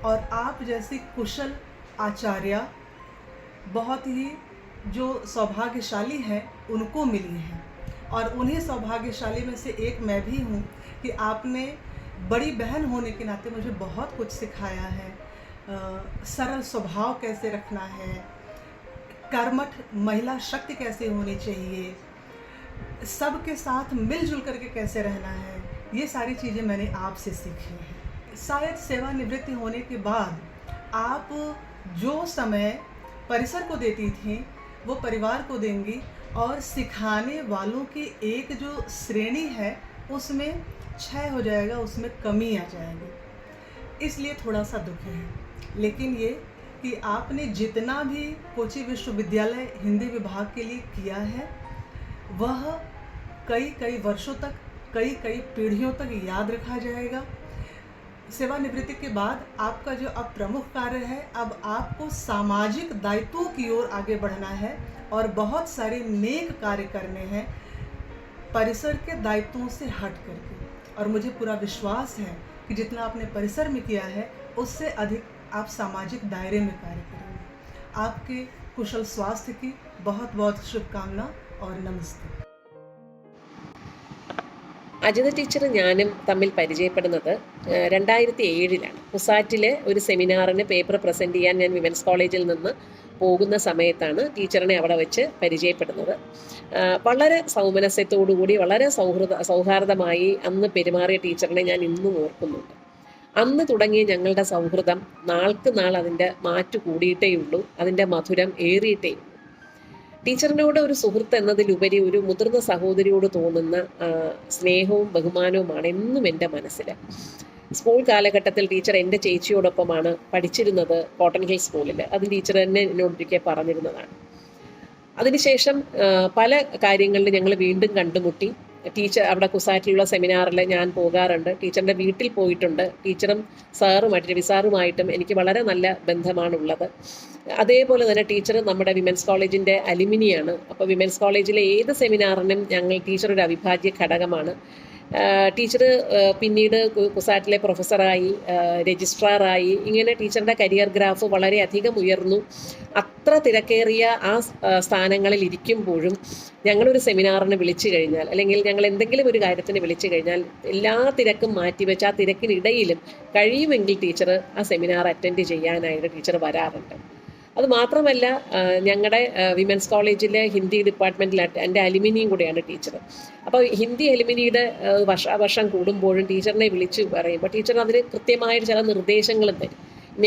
और आप जैसी कुशल आचार्य बहुत ही जो सौभाग्यशाली हैं उनको मिली हैं और उन्हीं सौभाग्यशाली में से एक मैं भी हूँ कि आपने बड़ी बहन होने के नाते मुझे बहुत कुछ सिखाया है। सरल स्वभाव कैसे रखना है, कर्मठ महिला शक्ति कैसे होनी चाहिए, सबके साथ मिलजुल करके कैसे रहना है, ये सारी चीज़ें मैंने आपसे सीखी हैं। शायद सेवानिवृत्ति होने के बाद आप जो समय परिसर को देती थी वो परिवार को देंगी, और सिखाने वालों की एक जो श्रेणी है उसमें क्षय हो जाएगा, उसमें कमी आ जाएगी। इसलिए थोड़ा सा दुख है। लेकिन ये कि आपने जितना भी कोची विश्वविद्यालय हिंदी विभाग के लिए किया है वह कई कई वर्षों तक, कई कई पीढ़ियों तक याद रखा जाएगा। सेवानिवृत्ति के बाद आपका जो अब प्रमुख कार्य है, अब आपको सामाजिक दायित्वों की ओर आगे बढ़ना है और बहुत सारे नेक कार्य करने हैं परिसर के दायित्वों से हट करके। और मुझे पूरा विश्वास है कि जितना आपने परिसर में किया है उससे अधिक आप सामाजिक दायरे में कार्य करेंगे। आपके कुशल स्वास्थ्य की बहुत बहुत शुभकामना और नमस्ते। അജിത ടീച്ചർ ഞാനും തമ്മിൽ പരിചയപ്പെടുന്നത് 2007 കുസാറ്റിലെ ഒരു സെമിനാറിന് പേപ്പർ പ്രസൻറ്റ് ചെയ്യാൻ ഞാൻ വിമൻസ് കോളേജിൽ നിന്ന് പോകുന്ന സമയത്താണ് ടീച്ചറിനെ അവിടെ വെച്ച് പരിചയപ്പെടുന്നത്. വളരെ സൗമനസ്യത്തോടുകൂടി വളരെ സൗഹാർദ്ദമായി അന്ന് പെരുമാറിയ ടീച്ചറിനെ ഞാൻ ഇന്നും ഓർക്കുന്നുണ്ട്. അന്ന് തുടങ്ങിയ ഞങ്ങളുടെ സൗഹൃദം നാൾക്ക് നാൾ അതിൻ്റെ മാറ്റു കൂടിയിട്ടേയുള്ളൂ, അതിൻ്റെ മധുരം ഏറിയിട്ടേയുള്ളൂ. ടീച്ചറിനോട് ഒരു സുഹൃത്ത് എന്നതിലുപരി ഒരു മുതിർന്ന സഹോദരിയോട് തോന്നുന്ന സ്നേഹവും ബഹുമാനവുമാണ് എന്നും എൻ്റെ മനസ്സിൽ. സ്കൂൾ കാലഘട്ടത്തിൽ ടീച്ചർ എൻ്റെ ചേച്ചിയോടൊപ്പമാണ് പഠിച്ചിരുന്നത് കോട്ടൺ ഹിൽ സ്കൂളിൽ. അത് ടീച്ചർ തന്നെ എന്നോടൊരിക്കൽ പറഞ്ഞിരുന്നതാണ്. അതിനുശേഷം പല കാര്യങ്ങളിൽ ഞങ്ങൾ വീണ്ടും കണ്ടുമുട്ടി. ടീച്ചർ അവിടെ കുസാറ്റിലുള്ള സെമിനാറിൽ ഞാൻ പോകാറുണ്ട്, ടീച്ചറിൻ്റെ വീട്ടിൽ പോയിട്ടുണ്ട്. ടീച്ചറും സാറുമായിട്ട് രവി സാറുമായിട്ടും എനിക്ക് വളരെ നല്ല ബന്ധമാണുള്ളത്. അതേപോലെ തന്നെ ടീച്ചർ നമ്മുടെ വിമൻസ് കോളേജിൻ്റെ അലുമിനിയാണ്. അപ്പോൾ വിമൻസ് കോളേജിലെ ഏത് സെമിനാറിനും ടീച്ചർ ഒരു അവിഭാജ്യ ഘടകമാണ്. ടീച്ചർ പിന്നീട് കുസാറ്റിലെ പ്രൊഫസറായി, രജിസ്ട്രാറായി, ഇങ്ങനെ ടീച്ചറുടെ കരിയർ ഗ്രാഫ് വളരെയധികം ഉയർന്നു. അത്ര തിരക്കേറിയ ആ സ്ഥാനങ്ങളിൽ ഇരിക്കുമ്പോഴും ഞങ്ങളൊരു സെമിനാറിന് വിളിച്ചു കഴിഞ്ഞാൽ, അല്ലെങ്കിൽ ഞങ്ങൾ എന്തെങ്കിലും ഒരു കാര്യത്തിന് വിളിച്ചു കഴിഞ്ഞാൽ എല്ലാ തിരക്കും മാറ്റിവെച്ച് ആ തിരക്കിനിടയിലും കഴിയുമെങ്കിൽ ടീച്ചർ ആ സെമിനാർ അറ്റൻഡ് ചെയ്യാനായിട്ട് ടീച്ചർ വരാറുണ്ട്. അതുമാത്രമല്ല, ഞങ്ങളുടെ വിമൻസ് കോളേജിലെ ഹിന്ദി ഡിപ്പാർട്ട്മെൻറ്റിൽ എൻ്റെ അലുമിനിയും കൂടെയാണ് ടീച്ചർ. അപ്പോൾ ഹിന്ദി അലുമിനിയുടെ വർഷം കൂടുമ്പോഴും ടീച്ചറിനെ വിളിച്ച് പറയുമ്പോൾ ടീച്ചർ അതിന് കൃത്യമായിട്ട് ചില നിർദ്ദേശങ്ങളും തരും.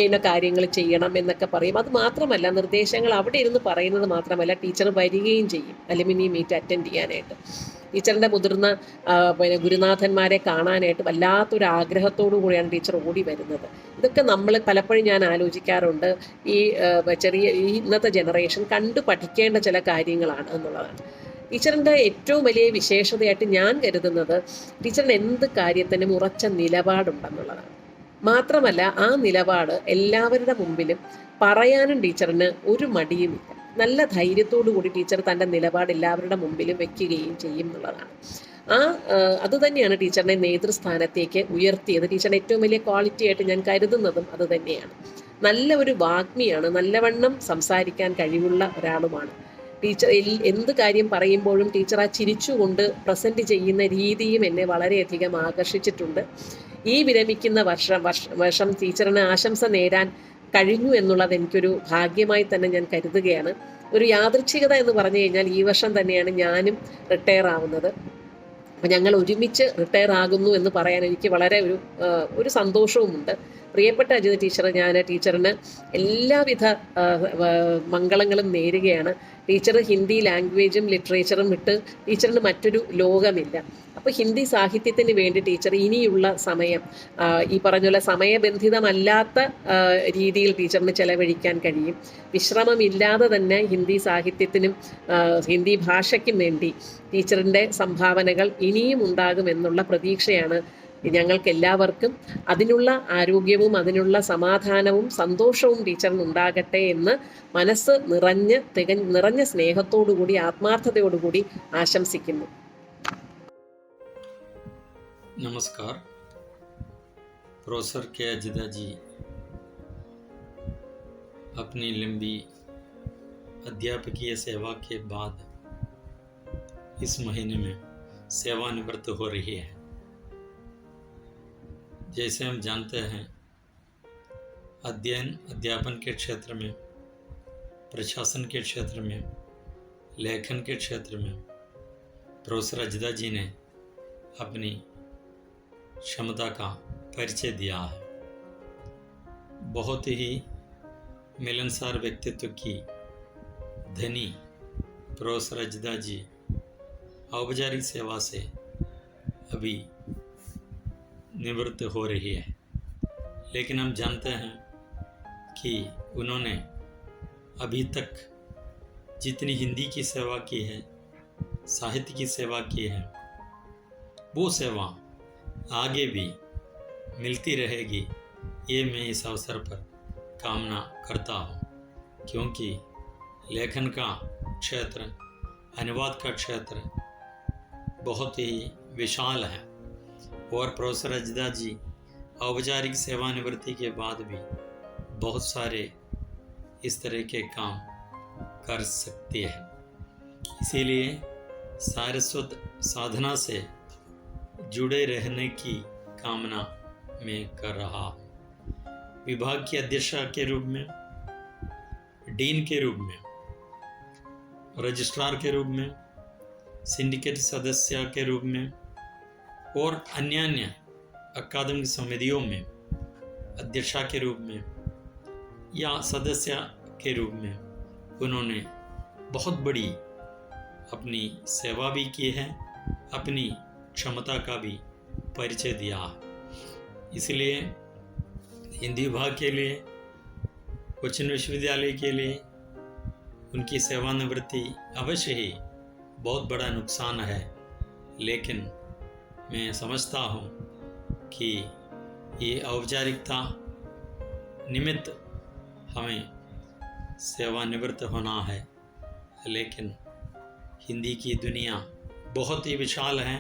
ഇന്ന കാര്യങ്ങൾ ചെയ്യണം എന്നൊക്കെ പറയും. അത് മാത്രമല്ല, നിർദ്ദേശങ്ങൾ അവിടെ ഇരുന്ന് പറയുന്നത് മാത്രമല്ല, ടീച്ചർ വരികയും ചെയ്യും അലുമിനി മീറ്റ് അറ്റൻഡ് ചെയ്യാനായിട്ട്. ടീച്ചറിൻ്റെ മുതിർന്ന ഗുരുനാഥന്മാരെ കാണാനായിട്ട് വല്ലാത്തൊരു ആഗ്രഹത്തോടു കൂടിയാണ് ടീച്ചർ ഓടി വരുന്നത്. ഇതൊക്കെ നമ്മൾ പലപ്പോഴും ഞാൻ ആലോചിക്കാറുണ്ട്. ഈ ഇന്നത്തെ ജനറേഷൻ കണ്ടു പഠിക്കേണ്ട ചില കാര്യങ്ങളാണ് എന്നുള്ളതാണ്. ടീച്ചറിൻ്റെ ഏറ്റവും വലിയ വിശേഷതയായിട്ട് ഞാൻ കരുതുന്നത് ടീച്ചറിന് എന്ത് കാര്യത്തിനും ഉറച്ച നിലപാടുണ്ടെന്നുള്ളതാണ്. മാത്രമല്ല, ആ നിലപാട് എല്ലാവരുടെ മുമ്പിലും പറയാനും ടീച്ചറിന് ഒരു മടിയുമില്ല. നല്ല ധൈര്യത്തോടു കൂടി ടീച്ചർ തൻ്റെ നിലപാട് എല്ലാവരുടെ മുമ്പിലും വെക്കുകയും ചെയ്യും എന്നുള്ളതാണ്. അതുതന്നെയാണ് ടീച്ചറിനെ നേതൃസ്ഥാനത്തേക്ക് ഉയർത്തിയത്. ടീച്ചറിൻ്റെ ഏറ്റവും വലിയ ക്വാളിറ്റി ആയിട്ട് ഞാൻ കരുതുന്നതും അതുതന്നെയാണ്. നല്ല ഒരു വാഗ്മിയാണ്, നല്ലവണ്ണം സംസാരിക്കാൻ കഴിവുള്ള ഒരാളുമാണ്. ടീച്ചർ എന്ത് കാര്യം പറയുമ്പോഴും ടീച്ചർ ആ ചിരിച്ചുകൊണ്ട് പ്രസൻറ്റ് ചെയ്യുന്ന രീതിയും എന്നെ വളരെയധികം ആകർഷിച്ചിട്ടുണ്ട്. ഈ വിരമിക്കുന്ന വർഷം ടീച്ചറിന് ആശംസ നേരാൻ കഴിഞ്ഞു എന്നുള്ളത് എനിക്കൊരു ഭാഗ്യമായി തന്നെ ഞാൻ കരുതുകയാണ്. ഒരു യാദൃച്ഛികത എന്ന് പറഞ്ഞു കഴിഞ്ഞാൽ ഈ വർഷം തന്നെയാണ് ഞാനും റിട്ടയർ ആവുന്നത്. അപ്പം ഞങ്ങൾ ഒരുമിച്ച് റിട്ടയർ ആകുന്നു എന്ന് പറയാൻ എനിക്ക് വളരെ ഒരു സന്തോഷവുമുണ്ട്. പ്രിയപ്പെട്ട അജിത ടീച്ചർ, ഞാൻ ടീച്ചറിന് എല്ലാവിധ മംഗളങ്ങളും നേരുകയാണ്. ടീച്ചർ ഹിന്ദി ലാംഗ്വേജും ലിറ്ററേച്ചറും വിട്ട് ടീച്ചറിന് മറ്റൊരു ലോകമില്ല. അപ്പോൾ ഹിന്ദി സാഹിത്യത്തിന് വേണ്ടി ടീച്ചർ ഇനിയുള്ള സമയം ഈ പറഞ്ഞ സമയബന്ധിതമല്ലാത്ത രീതിയിൽ ടീച്ചറിന് ചെലവഴിക്കാൻ കഴിയും. വിശ്രമമില്ലാതെ തന്നെ ഹിന്ദി സാഹിത്യത്തിനും ഹിന്ദി ഭാഷയ്ക്കും വേണ്ടി ടീച്ചറിൻ്റെ സംഭാവനകൾ ഇനിയും ഉണ്ടാകുമെന്നുള്ള പ്രതീക്ഷയാണ് ഞങ്ങൾക്കെല്ലാവർക്കും. അതിനുള്ള ആരോഗ്യവും അതിനുള്ള സമാധാനവും സന്തോഷവും ടീച്ചറിന് ഉണ്ടാകട്ടെ എന്ന് മനസ്സ് നിറഞ്ഞ സ്നേഹത്തോടുകൂടി ആത്മാർത്ഥതയോടുകൂടി ആശംസിക്കുന്നു. नमस्कार। प्रोफेसर के अजिता जी अपनी लंबी अध्यापकीय सेवा के बाद इस महीने में सेवानिवृत्त हो रही है। जैसे हम जानते हैं, अध्यापन के क्षेत्र में, प्रशासन के क्षेत्र में, लेखन के क्षेत्र में प्रोफेसर अजिता जी ने अपनी क्षमता का परिचय दिया है। बहुत ही मिलनसार व्यक्तित्व की धनी प्रोफेसर अजिता जी औपचारिक सेवा से अभी निवृत्त हो रही है, लेकिन हम जानते हैं कि उन्होंने अभी तक जितनी हिंदी की सेवा की है, साहित्य की सेवा की है, वो सेवा आगे भी मिलती रहेगी, ये मैं इस अवसर पर कामना करता हूँ, क्योंकि लेखन का क्षेत्र, अनुवाद का क्षेत्र बहुत ही विशाल है और प्रोफेसर अजिता जी औपचारिक सेवानिवृत्ति के बाद भी बहुत सारे इस तरह के काम कर सकती है। इसीलिए सारस्वत साधना से जुड़े रहने की कामना मैं कर रहा हूँ। विभाग की अध्यक्षा के रूप में, डीन के रूप में, रजिस्ट्रार के रूप में, सिंडिकेट सदस्य के रूप में और अन्य अकादमिक समितियों में अध्यक्षा के रूप में या सदस्य के रूप में उन्होंने बहुत बड़ी अपनी सेवा भी की है, अपनी क्षमता का भी परिचय दिया है। इसलिए हिंदी विभाग के लिए, कोचिन विश्वविद्यालय के लिए उनकी सेवानिवृत्ति अवश्य ही बहुत बड़ा नुकसान है, लेकिन मैं समझता हूँ कि ये औपचारिकता निमित्त हमें सेवानिवृत्त होना है, लेकिन हिंदी की दुनिया बहुत ही विशाल है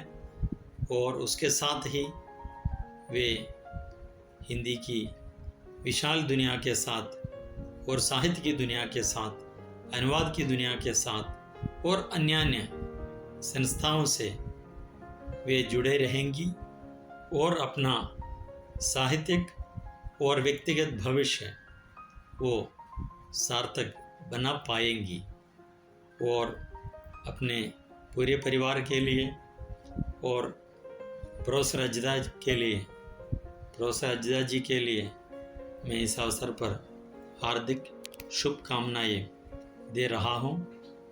और उसके साथ ही वे हिंदी की विशाल दुनिया के साथ और साहित्य की दुनिया के साथ, अनुवाद की दुनिया के साथ और अन्य संस्थाओं से वे जुड़े रहेंगी और अपना साहित्यिक और व्यक्तिगत भविष्य वो सार्थक बना पाएंगी और अपने पूरे परिवार के लिए और प्रोफेसर अजिता के लिए, प्रोफेसर अजिता जी के लिए मैं इस अवसर पर हार्दिक शुभकामनाएं दे रहा हूं।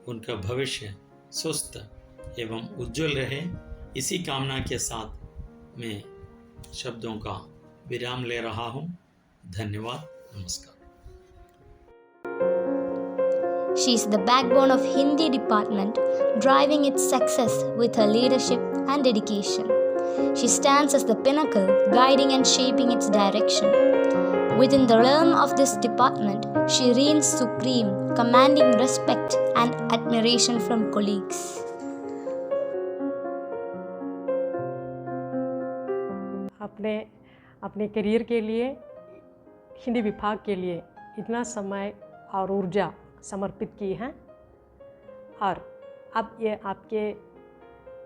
उनका भविष्य स्वस्थ एवं उज्जवल रहे, इसी कामना के साथ मैं शब्दों का विराम ले रहा हूं। धन्यवाद, नमस्कार। She is the backbone of Hindi department, driving its success with her leadership and dedication. She stands as the pinnacle, guiding and shaping its direction. Within the realm of this department, she reigns supreme, commanding respect and admiration from colleagues. अपने career के लिए, हिंदी विभाग के लिए इतना समय और ऊर्जा समर्पित की हैं और अब ये आपके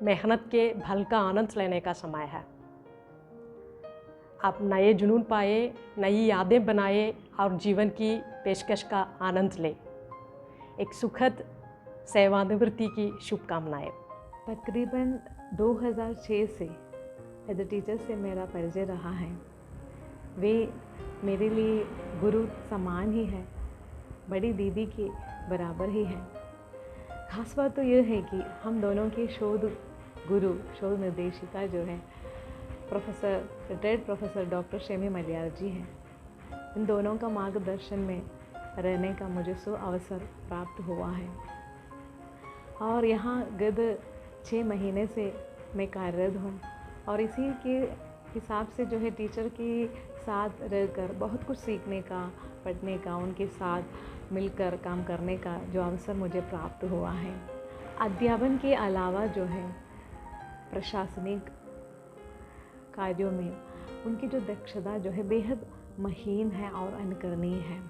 मेहनत के फल का आनंद लेने का समय है। आप नए जुनून पाए, नई यादें बनाए और जीवन की पेशकश का आनंद लें। एक सुखद सेवानिवृत्ति की शुभकामनाएं। तकरीबन 2006 से एज ए टीचर से मेरा परिचय रहा है। वे मेरे लिए गुरु समान ही है, बड़ी दीदी के बराबर ही है। खास बात तो यह है कि हम दोनों के शोध गुरु, शोध निर्देशिका जो है रिटायर्ड प्रोफेसर डॉक्टर शेमी मलियार जी हैं। इन दोनों का मार्गदर्शन में रहने का मुझे अवसर प्राप्त हुआ है और यहाँ गत 6 महीने से मैं कार्यरत हूँ और इसी के हिसाब से जो है टीचर के साथ रहकर बहुत कुछ सीखने का, पढ़ने का, उनके साथ मिलकर काम करने का जो अवसर मुझे प्राप्त हुआ है। अध्यापन के अलावा जो है प्रशासनिक कार्यों में उनकी जो दक्षता जो है बेहद महीन है और अनुकरणीय है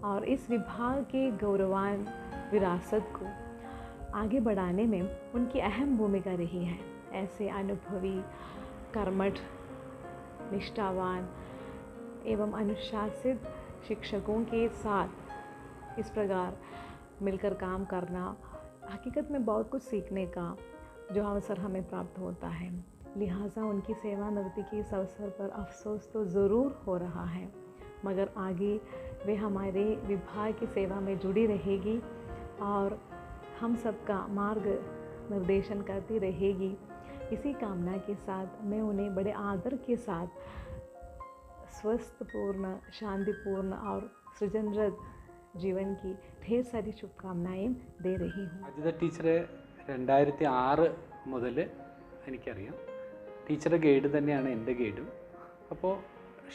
और इस विभाग के गौरवान विरासत को आगे बढ़ाने में उनकी अहम भूमिका रही है। ऐसे अनुभवी, कर्मठ, निष्ठावान एवं अनुशासित शिक्षकों के साथ इस प्रकार मिलकर काम करना हकीकत में बहुत कुछ सीखने का जो अवसर हमें प्राप्त होता है। लिहाजा उनकी सेवानिवृत्ति के इस अवसर पर अफसोस तो ज़रूर हो रहा है, मगर आगे वे हमारे विभाग की सेवा में जुड़ी रहेगी और हम सबका मार्ग निर्देशन करती रहेगी। इसी कामना के साथ मैं उन्हें बड़े आदर के साथ स्वस्थपूर्ण, शांतिपूर्ण और सृजनरत जीवन की ढेर सारी शुभकामनाएं दे रही हूँ। അജിത ടീച്ചറെ 2006 മുതൽ എനിക്കറിയാം. ടീച്ചറുടെ ഗൈഡ് തന്നെയാണ് എൻ്റെ ഗൈഡും. അപ്പോൾ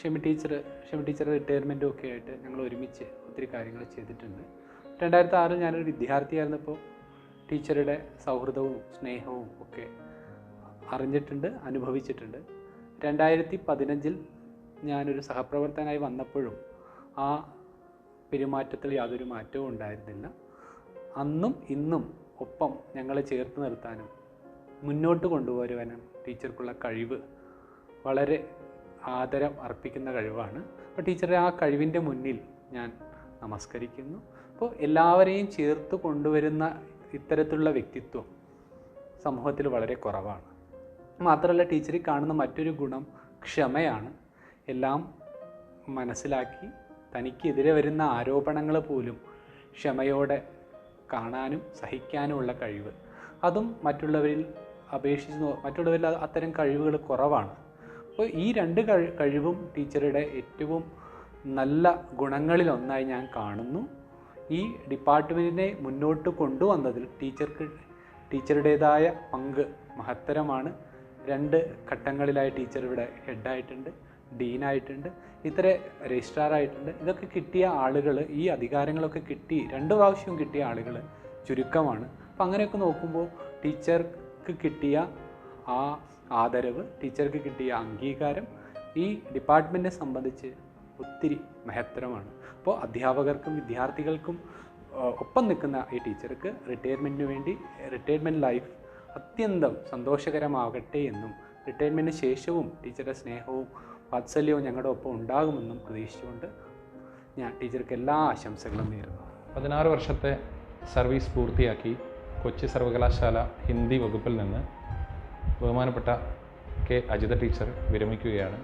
ഷെമി ടീച്ചർ റിട്ടയർമെൻറ്റും ഒക്കെ ആയിട്ട് ഞങ്ങൾ ഒരുമിച്ച് ഒത്തിരി കാര്യങ്ങൾ ചെയ്തിട്ടുണ്ട്. 2006 ഞാനൊരു വിദ്യാർത്ഥിയായിരുന്നപ്പോൾ ടീച്ചറുടെ സൗഹൃദവും സ്നേഹവും ഒക്കെ അറിഞ്ഞിട്ടുണ്ട്, അനുഭവിച്ചിട്ടുണ്ട്. 2015 ഞാനൊരു സഹപ്രവർത്തകനായി വന്നപ്പോഴും ആ പെരുമാറ്റത്തിൽ യാതൊരു മാറ്റവും ഉണ്ടായിരുന്നില്ല. അന്നും ഇന്നും ഒപ്പം ഞങ്ങളെ ചേർത്ത് നിർത്താനും മുന്നോട്ട് കൊണ്ടുവരുവാനും ടീച്ചർക്കുള്ള കഴിവ് വളരെ ആദരം അർപ്പിക്കുന്ന കഴിവാണ്. അപ്പോൾ ടീച്ചറുടെ ആ കഴിവിൻ്റെ മുന്നിൽ ഞാൻ നമസ്കരിക്കുന്നു. അപ്പോൾ എല്ലാവരെയും ചേർത്ത് കൊണ്ടുവരുന്ന ഇത്തരത്തിലുള്ള വ്യക്തിത്വം സമൂഹത്തിൽ വളരെ കുറവാണ്. മാത്രമല്ല ടീച്ചറിൽ കാണുന്ന മറ്റൊരു ഗുണം ക്ഷമയാണ്. എല്ലാം മനസ്സിലാക്കി തനിക്കെതിരെ വരുന്ന ആരോപണങ്ങൾ പോലും ക്ഷമയോടെ കാണാനും സഹിക്കാനുമുള്ള കഴിവ്, അതും മറ്റുള്ളവരിൽ അത്തരം കഴിവുകൾ കുറവാണ്. അപ്പോൾ ഈ രണ്ട് കഴിവും ടീച്ചറുടെ ഏറ്റവും നല്ല ഗുണങ്ങളിലൊന്നായി ഞാൻ കാണുന്നു. ഈ ഡിപ്പാർട്ട്മെൻറ്റിനെ മുന്നോട്ട് കൊണ്ടുവന്നതിൽ ടീച്ചറുടേതായ പങ്ക് മഹത്തരമാണ്. 2 ഘട്ടങ്ങളിലായി ടീച്ചർ ഇവിടെ ഹെഡായിട്ടുണ്ട്, ഡീനായിട്ടുണ്ട്, ഇത്ര രജിസ്ട്രാറായിട്ടുണ്ട്. ഇതൊക്കെ കിട്ടിയ ആളുകൾ, ഈ അധികാരങ്ങളൊക്കെ കിട്ടി 2 പ്രാവശ്യവും കിട്ടിയ ആളുകൾ ചുരുക്കമാണ്. അപ്പം അങ്ങനെയൊക്കെ നോക്കുമ്പോൾ ടീച്ചർക്ക് കിട്ടിയ ആ ആദരവ്, ടീച്ചർക്ക് കിട്ടിയ അംഗീകാരം ഈ ഡിപ്പാർട്ട്മെൻറ്റിനെ സംബന്ധിച്ച് ഒത്തിരി മഹത്തരമാണ്. അപ്പോൾ അധ്യാപകർക്കും വിദ്യാർത്ഥികൾക്കും ഒപ്പം നിൽക്കുന്ന ഈ ടീച്ചർക്ക് റിട്ടയർമെൻറ്റ് ലൈഫ് അത്യന്തം സന്തോഷകരമാകട്ടെ എന്നും റിട്ടയർമെൻറ്റിന് ശേഷവും ടീച്ചറുടെ സ്നേഹവും വാത്സല്യവും ഞങ്ങളുടെ ഒപ്പം ഉണ്ടാകുമെന്നും പ്രതീക്ഷിച്ചുകൊണ്ട് ഞാൻ ടീച്ചർക്ക് എല്ലാ ആശംസകളും നേരുന്നു. 16 വർഷത്തെ സർവീസ് പൂർത്തിയാക്കി കൊച്ചി സർവകലാശാല ഹിന്ദി വകുപ്പിൽ നിന്ന് ബഹുമാനപ്പെട്ട കെ അജിത ടീച്ചർ വിരമിക്കുകയാണ്.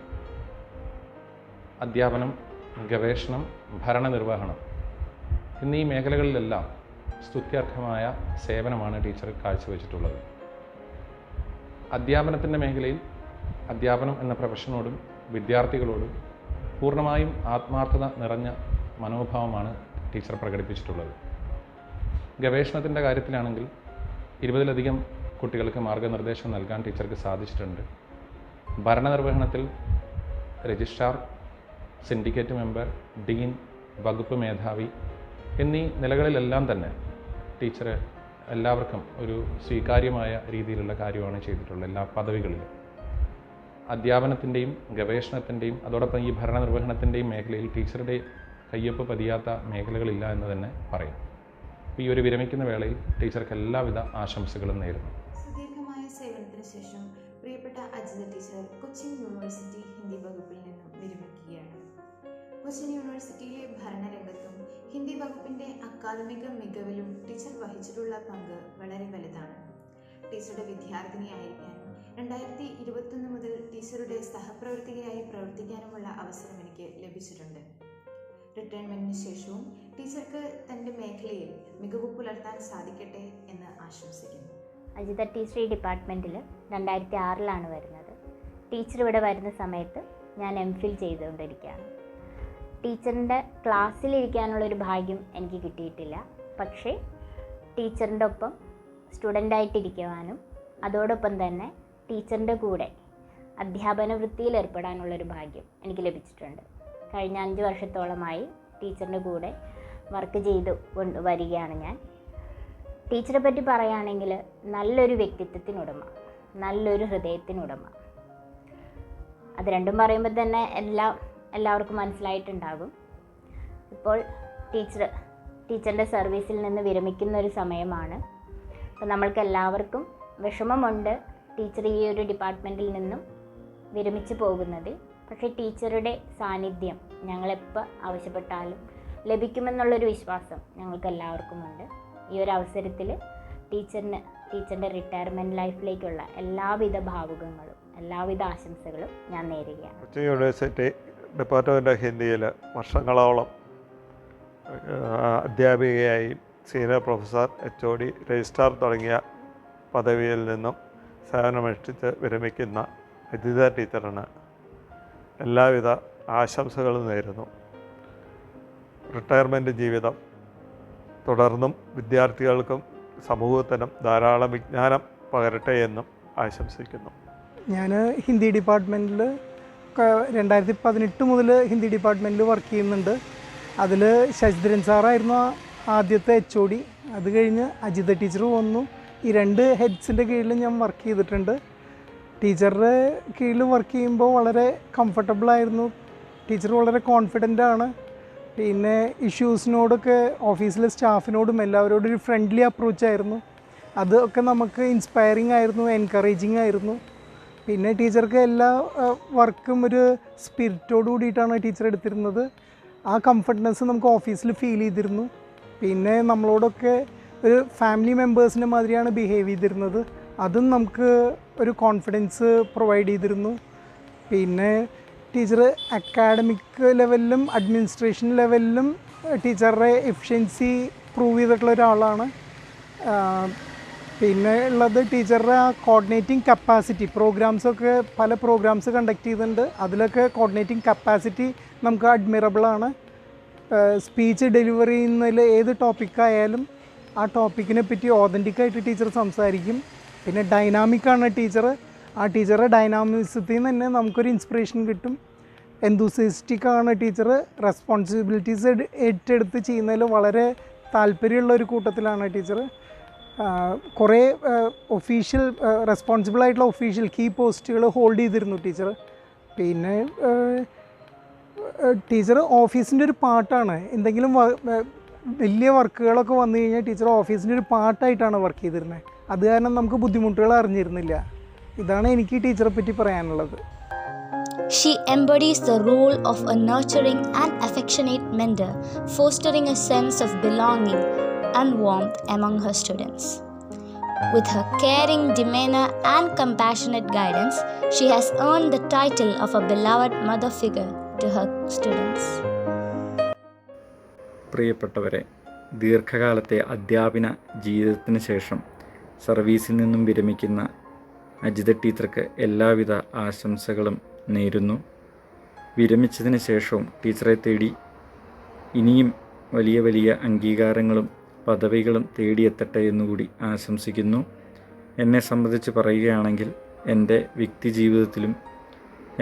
അധ്യാപനം, ഗവേഷണം, ഭരണനിർവഹണം എന്നീ മേഖലകളിലെല്ലാം സ്തുത്യർഹമായ സേവനമാണ് ടീച്ചർ കാഴ്ചവെച്ചിട്ടുള്ളത്. അധ്യാപനത്തിൻ്റെ മേഖലയിൽ അധ്യാപനം എന്ന പ്രൊഫഷനോടും വിദ്യാർത്ഥികളോടും പൂർണ്ണമായും ആത്മാർത്ഥത നിറഞ്ഞ മനോഭാവമാണ് ടീച്ചർ പ്രകടിപ്പിച്ചിട്ടുള്ളത്. ഗവേഷണത്തിൻ്റെ കാര്യത്തിലാണെങ്കിൽ 20-ലധികം കുട്ടികൾക്ക് മാർഗനിർദ്ദേശം നൽകാൻ ടീച്ചർക്ക് സാധിച്ചിട്ടുണ്ട്. ഭരണനിർവഹണത്തിൽ രജിസ്ട്രാർ, സിൻഡിക്കേറ്റ് മെമ്പർ, ഡീൻ, വകുപ്പ് മേധാവി എന്നീ നിലകളിലെല്ലാം തന്നെ ടീച്ചർ എല്ലാവർക്കും ഒരു സ്വീകാര്യമായ രീതിയിലുള്ള കാര്യമാണ് ചെയ്തിട്ടുള്ളത്. എല്ലാ പദവികളിലും അധ്യാപനത്തിൻ്റെയും ഗവേഷണത്തിൻ്റെയും അതോടൊപ്പം ഈ ഭരണനിർവഹണത്തിൻ്റെയും മേഖലയിൽ ടീച്ചറുടെ കയ്യൊപ്പ് പതിയാത്ത മേഖലകളില്ല എന്ന് തന്നെ പറയും. ഈ ഒരു വിരമിക്കുന്ന വേളയിൽ ടീച്ചർക്ക് എല്ലാവിധ ആശംസകളും നേരുന്നു. സുദീർഘമായ സേവനത്തിന് ശേഷം പ്രിയപ്പെട്ട അജിത ടീച്ചർ കൊച്ചിൻ യൂണിവേഴ്സിറ്റി ഹിന്ദി വകുപ്പിൽ നിന്നും വിരമിക്കുകയാണ്. കൊച്ചിൻ യൂണിവേഴ്സിറ്റിയിലെ ഭരണരംഗത്തും ഹിന്ദി വകുപ്പിൻ്റെ അക്കാദമിക മികവിലും ടീച്ചർ വഹിച്ചിട്ടുള്ള പങ്ക് വളരെ വലുതാണ്. ടീച്ചറുടെ വിദ്യാർത്ഥിനിയായിരിക്കാനും 2021 മുതൽ ടീച്ചറുടെ സഹപ്രവർത്തകയായി പ്രവർത്തിക്കാനുമുള്ള അവസരം എനിക്ക് ലഭിച്ചിട്ടുണ്ട്. റിട്ടയർമെൻറ്റിന് ശേഷവും ടീച്ചർക്ക് തൻ്റെ മേഖലയിൽ മികവ് പുലർത്താൻ സാധിക്കട്ടെ എന്ന് ആശംസിക്കുന്നു. അജിത ടീച്ചർ ഈ ഡിപ്പാർട്ട്മെൻറ്റിൽ 2006 വരുന്നത്. ടീച്ചർ ഇവിടെ വരുന്ന സമയത്ത് ഞാൻ MPhil ചെയ്തുകൊണ്ടിരിക്കുകയാണ്. ടീച്ചറിൻ്റെ ക്ലാസ്സിലിരിക്കാനുള്ളൊരു ഭാഗ്യം എനിക്ക് കിട്ടിയിട്ടില്ല. പക്ഷേ ടീച്ചറിൻ്റെ ഒപ്പം സ്റ്റുഡൻ്റായിട്ടിരിക്കുവാനും അതോടൊപ്പം തന്നെ ടീച്ചറിൻ്റെ കൂടെ അധ്യാപന വൃത്തിയിൽ ഏർപ്പെടാനുള്ളൊരു ഭാഗ്യം എനിക്ക് ലഭിച്ചിട്ടുണ്ട്. കഴിഞ്ഞ 5 വർഷത്തോളമായി ടീച്ചറിൻ്റെ കൂടെ വർക്ക് ചെയ്ത് വരികയാണ് ഞാൻ. ടീച്ചറെ പറ്റി പറയുകയാണെങ്കിൽ നല്ലൊരു വ്യക്തിത്വത്തിനുടമ, നല്ലൊരു ഹൃദയത്തിനുടമ. അത് രണ്ടും പറയുമ്പോൾ തന്നെ എല്ലാവർക്കും മനസ്സിലായിട്ടുണ്ടാകും. ഇപ്പോൾ ടീച്ചറിൻ്റെ സർവീസിൽ നിന്ന് വിരമിക്കുന്ന ഒരു സമയമാണ്. അപ്പോൾ നമ്മൾക്ക് എല്ലാവർക്കും വിഷമമുണ്ട് ടീച്ചർ ഈ ഒരു ഡിപ്പാർട്ട്മെൻറ്റിൽ നിന്നും വിരമിച്ചു പോകുന്നതിൽ. പക്ഷേ ടീച്ചറുടെ സാന്നിധ്യം ഞങ്ങളെപ്പോൾ ആവശ്യപ്പെട്ടാലും ലഭിക്കുമെന്നുള്ളൊരു വിശ്വാസം ഞങ്ങൾക്ക് എല്ലാവർക്കുമുണ്ട്. ഈ ഒരു അവസരത്തിൽ ടീച്ചറിൻ്റെ റിട്ടയർമെൻറ്റ് ലൈഫിലേക്കുള്ള എല്ലാവിധ ഭാവുകങ്ങളും എല്ലാവിധ ആശംസകളും ഞാൻ നേരുകയാണ്. കൊച്ചിൻ യൂണിവേഴ്സിറ്റി ഡിപ്പാർട്ട്മെൻ്റ് ഓഫ് ഹിന്ദിയിൽ വർഷങ്ങളോളം അധ്യാപികയായി സീനിയർ പ്രൊഫസർ, HOD, രജിസ്ട്രാർ തുടങ്ങിയ പദവിയിൽ നിന്നും സേവനമനുഷ്ഠിച്ച് വിരമിക്കുന്ന അജിത ടീച്ചറിന് എല്ലാവിധ ആശംസകളും നേരുന്നു. റിട്ടയർമെൻറ്റ് ജീവിതം തുടർന്നും വിദ്യാർത്ഥികൾക്കും സമൂഹത്തിനും ധാരാളം വിജ്ഞാനം പകരട്ടെ എന്നും ആശംസിക്കുന്നു. ഞാൻ ഹിന്ദി ഡിപ്പാർട്ട്മെൻറ്റിൽ 2018 മുതൽ ഹിന്ദി ഡിപ്പാർട്ട്മെൻറ്റിൽ വർക്ക് ചെയ്യുന്നുണ്ട്. അതിൽ ശശിധരൻ സാറായിരുന്നു ആദ്യത്തെ HOD. അത് കഴിഞ്ഞ് അജിത ടീച്ചർ വന്നു. ഈ 2 ഹെഡ്സിൻ്റെ കീഴിൽ ഞാൻ വർക്ക് ചെയ്തിട്ടുണ്ട്. ടീച്ചറുടെ കീഴിൽ വർക്ക് ചെയ്യുമ്പോൾ വളരെ കംഫർട്ടബിളായിരുന്നു. ടീച്ചർ വളരെ കോൺഫിഡൻ്റ് ആണ്. പിന്നെ ഇഷ്യൂസിനോടൊക്കെ ഓഫീസിലെ സ്റ്റാഫിനോടും എല്ലാവരോടും ഒരു ഫ്രണ്ട്ലി അപ്രോച്ചായിരുന്നു. അതൊക്കെ നമുക്ക് ഇൻസ്പയറിംഗ് ആയിരുന്നു, എൻകറേജിങ് ആയിരുന്നു. പിന്നെ ടീച്ചർക്ക് എല്ലാ വർക്കും ഒരു സ്പിരിറ്റോട് കൂടിയിട്ടാണ് ടീച്ചർ എടുത്തിരുന്നത്. ആ കംഫർട്ട്നെസ് നമുക്ക് ഓഫീസിൽ ഫീൽ ചെയ്തിരുന്നു. പിന്നെ നമ്മളോടൊക്കെ ഒരു ഫാമിലി മെമ്പേഴ്സിൻ്റെ മാതിരിയാണ് ബിഹേവ് ചെയ്തിരുന്നത്. അതും നമുക്ക് ഒരു കോൺഫിഡൻസ് പ്രൊവൈഡ് ചെയ്തിരുന്നു. പിന്നെ ടീച്ചർ അക്കാഡമിക് ലെവലിലും അഡ്മിനിസ്ട്രേഷൻ ലെവലിലും ടീച്ചറുടെ എഫിഷ്യൻസി പ്രൂവ് ചെയ്തിട്ടുള്ള ഒരാളാണ്. പിന്നെ ഉള്ളത് ടീച്ചറുടെ ആ കോർഡിനേറ്റിംഗ് കപ്പാസിറ്റി. പ്രോഗ്രാംസൊക്കെ പല പ്രോഗ്രാംസ് കണ്ടക്ട് ചെയ്തിട്ടുണ്ട്. അതിലൊക്കെ കോർഡിനേറ്റിംഗ് കപ്പാസിറ്റി നമുക്ക് അഡ്മിറബിളാണ്. സ്പീച്ച് ഡെലിവറി ചെയ്യുന്നതിൽ ഏത് ടോപ്പിക്കായാലും ആ ടോപ്പിക്കിനെ പറ്റി ഓതൻറ്റിക്കായിട്ട് ടീച്ചർ സംസാരിക്കും. പിന്നെ ഡൈനാമിക്കാണ് ടീച്ചർ. ആ ടീച്ചറുടെ ഡൈനാമിസത്തിൽ നിന്ന് തന്നെ നമുക്കൊരു ഇൻസ്പിറേഷൻ കിട്ടും. എന്തൂസിയസ്റ്റിക്കാണ് ടീച്ചർ. റെസ്പോൺസിബിലിറ്റീസ് ഏറ്റെടുത്ത് ചെയ്യുന്നതിൽ വളരെ താല്പര്യമുള്ള ഒരു കൂട്ടത്തിലാണ് ടീച്ചർ. കുറേ ഒഫീഷ്യൽ റെസ്പോൺസിബിളായിട്ടുള്ള ഒഫീഷ്യൽ കീ പോസ്റ്റുകൾ ഹോൾഡ് ചെയ്തിരുന്നു ടീച്ചർ. പിന്നെ ടീച്ചർ ഓഫീസിൻ്റെ ഒരു പാർട്ടാണ്. എന്തെങ്കിലും വലിയ വർക്കുകളൊക്കെ വന്നു കഴിഞ്ഞാൽ ടീച്ചർ ഓഫീസിൻ്റെ ഒരു പാർട്ടായിട്ടാണ് വർക്ക് ചെയ്തിരുന്നത്. അത് കാരണം നമുക്ക് ബുദ്ധിമുട്ടുകൾ അറിഞ്ഞിരുന്നില്ല. ഇതാണ് എനിക്ക് ടീച്ചറെ പറ്റി പറയാനുള്ളത്. She embodies the role of a nurturing and affectionate mentor, fostering a sense of belonging and warmth among her students. With her caring demeanor and compassionate guidance, she has earned the title of a beloved mother figure to her students. പ്രിയപ്പെട്ടവരെ, ദീർഘകാലത്തെ അധ്യാപന ജീവിതത്തിന് ശേഷം സർവീസിൽ നിന്നും വിരമിക്കുന്ന അജിത ടീച്ചർക്ക് എല്ലാവിധ ആശംസകളും നേരുന്നു. വിരമിച്ചതിന് ശേഷവും ടീച്ചറെ തേടി ഇനിയും വലിയ വലിയ അംഗീകാരങ്ങളും പദവികളും തേടിയെത്തട്ടെ എന്നുകൂടി ആശംസിക്കുന്നു. എന്നെ സംബന്ധിച്ച് പറയുകയാണെങ്കിൽ എൻ്റെ വ്യക്തി ജീവിതത്തിലും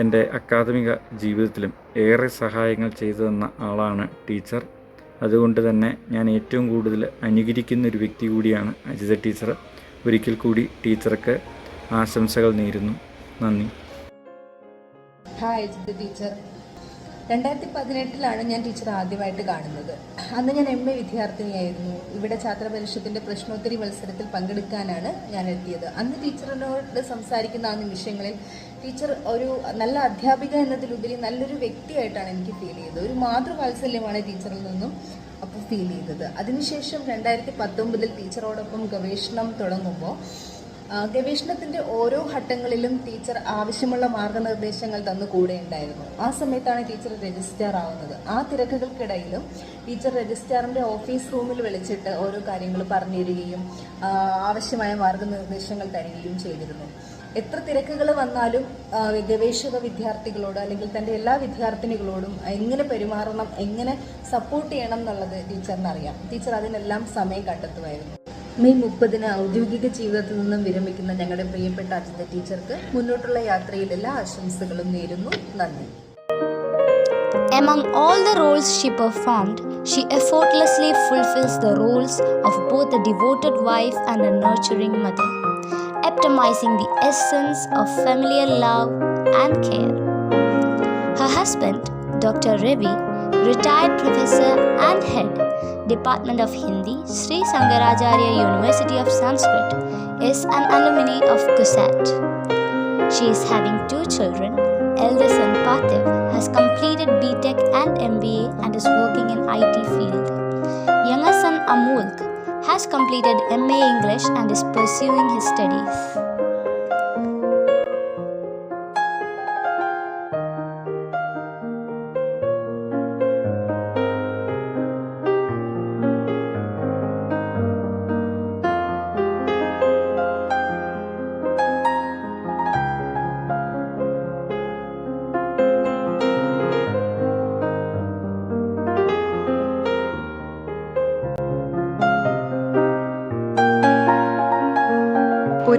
എൻ്റെ അക്കാദമിക ജീവിതത്തിലും ഏറെ സഹായങ്ങൾ ചെയ്തു തന്ന ആളാണ് ടീച്ചർ. അതുകൊണ്ട് തന്നെ ഞാൻ ഏറ്റവും കൂടുതൽ അനുകരിക്കുന്ന ഒരു വ്യക്തി കൂടിയാണ് അജിത ടീച്ചർ. ഒരിക്കൽ കൂടി ടീച്ചർക്ക് ആശംസകൾ നേരുന്നു. നന്ദി. Hi Ajitha teacher. 2018 ഞാൻ ടീച്ചർ ആദ്യമായിട്ട് കാണുന്നത്. അന്ന് ഞാൻ MA വിദ്യാർത്ഥിനിയായിരുന്നു. ഇവിടെ ഛാത്രപരിഷത്തിൻ്റെ പ്രശ്നോത്തരി മത്സരത്തിൽ പങ്കെടുക്കാനാണ് ഞാൻ എത്തിയത്. അന്ന് ടീച്ചറിനോട് സംസാരിക്കുന്ന ആ നിമിഷങ്ങളിൽ ടീച്ചർ ഒരു നല്ല അധ്യാപിക എന്നതിലുപരി നല്ലൊരു വ്യക്തിയായിട്ടാണ് എനിക്ക് ഫീൽ ചെയ്തത്. ഒരു മാതൃവാത്സല്യമാണ് ടീച്ചറിൽ നിന്നും അപ്പോൾ ഫീൽ ചെയ്തത്. അതിനുശേഷം 2019 ടീച്ചറോടൊപ്പം ഗവേഷണം തുടങ്ങുമ്പോൾ ഗവേഷണത്തിൻ്റെ ഓരോ ഘട്ടങ്ങളിലും ടീച്ചർ ആവശ്യമുള്ള മാർഗനിർദ്ദേശങ്ങൾ തന്നു കൂടെ ഉണ്ടായിരുന്നു. ആ സമയത്താണ് ടീച്ചർ രജിസ്ട്രാർ ആവുന്നത്. ആ തിരക്കുകൾക്കിടയിലും ടീച്ചർ രജിസ്ട്രാറിൻ്റെ ഓഫീസ് റൂമിൽ വിളിച്ചിട്ട് ഓരോ കാര്യങ്ങൾ പറഞ്ഞു തരികയും ആവശ്യമായ മാർഗനിർദ്ദേശങ്ങൾ തരികയും ചെയ്തിരുന്നു. എത്ര തിരക്കുകൾ വന്നാലും ഗവേഷക വിദ്യാർത്ഥികളോട് അല്ലെങ്കിൽ തൻ്റെ എല്ലാ വിദ്യാർത്ഥിനികളോടും എങ്ങനെ പെരുമാറണം, എങ്ങനെ സപ്പോർട്ട് ചെയ്യണം എന്നുള്ളത് ടീച്ചറിനറിയാം. ടീച്ചർ അതിനെല്ലാം സമയം കണ്ടെത്തുമായിരുന്നു. മെയ് 30 ഔദ്യോഗിക ജീവിതത്തിൽ നിന്നും വിരമിക്കുന്ന ഞങ്ങളുടെ പ്രിയപ്പെട്ട അജിത ടീച്ചർക്ക് മുന്നോട്ടുള്ള യാത്രയിൽ എല്ലാ ആശംസകളും നേരുന്നു. നന്ദി. Among all the roles she performed, she effortlessly fulfills the roles of both a devoted wife and a nurturing mother, epitomizing the essence of familiar love and care. Her husband, Dr. Ravi, retired professor and head, Department of Hindi, Sri Sangaracharya University of Sanskrit, is an alumni of CUSAT. She is having 2 children. Elder son Parthiv has completed BTech and MBA and is working in IT field. Younger son Amulk has completed MA English and is pursuing his studies.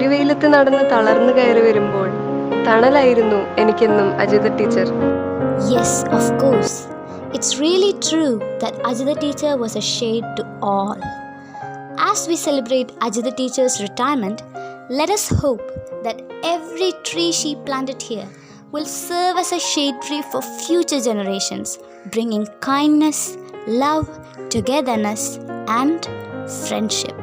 പൊരിവെയിലത്ത് നടന്ന് തളർന്നു കയറി വരുമ്പോൾ തണലായിരുന്നു എനിക്കെന്നും Ajitha teacher. Yes, of course. It's really true that Ajitha teacher was a shade to all. As we celebrate Ajitha teacher's retirement, let us hope that every tree she planted here will serve as a shade tree for future generations, bringing kindness, love, togetherness, and friendship.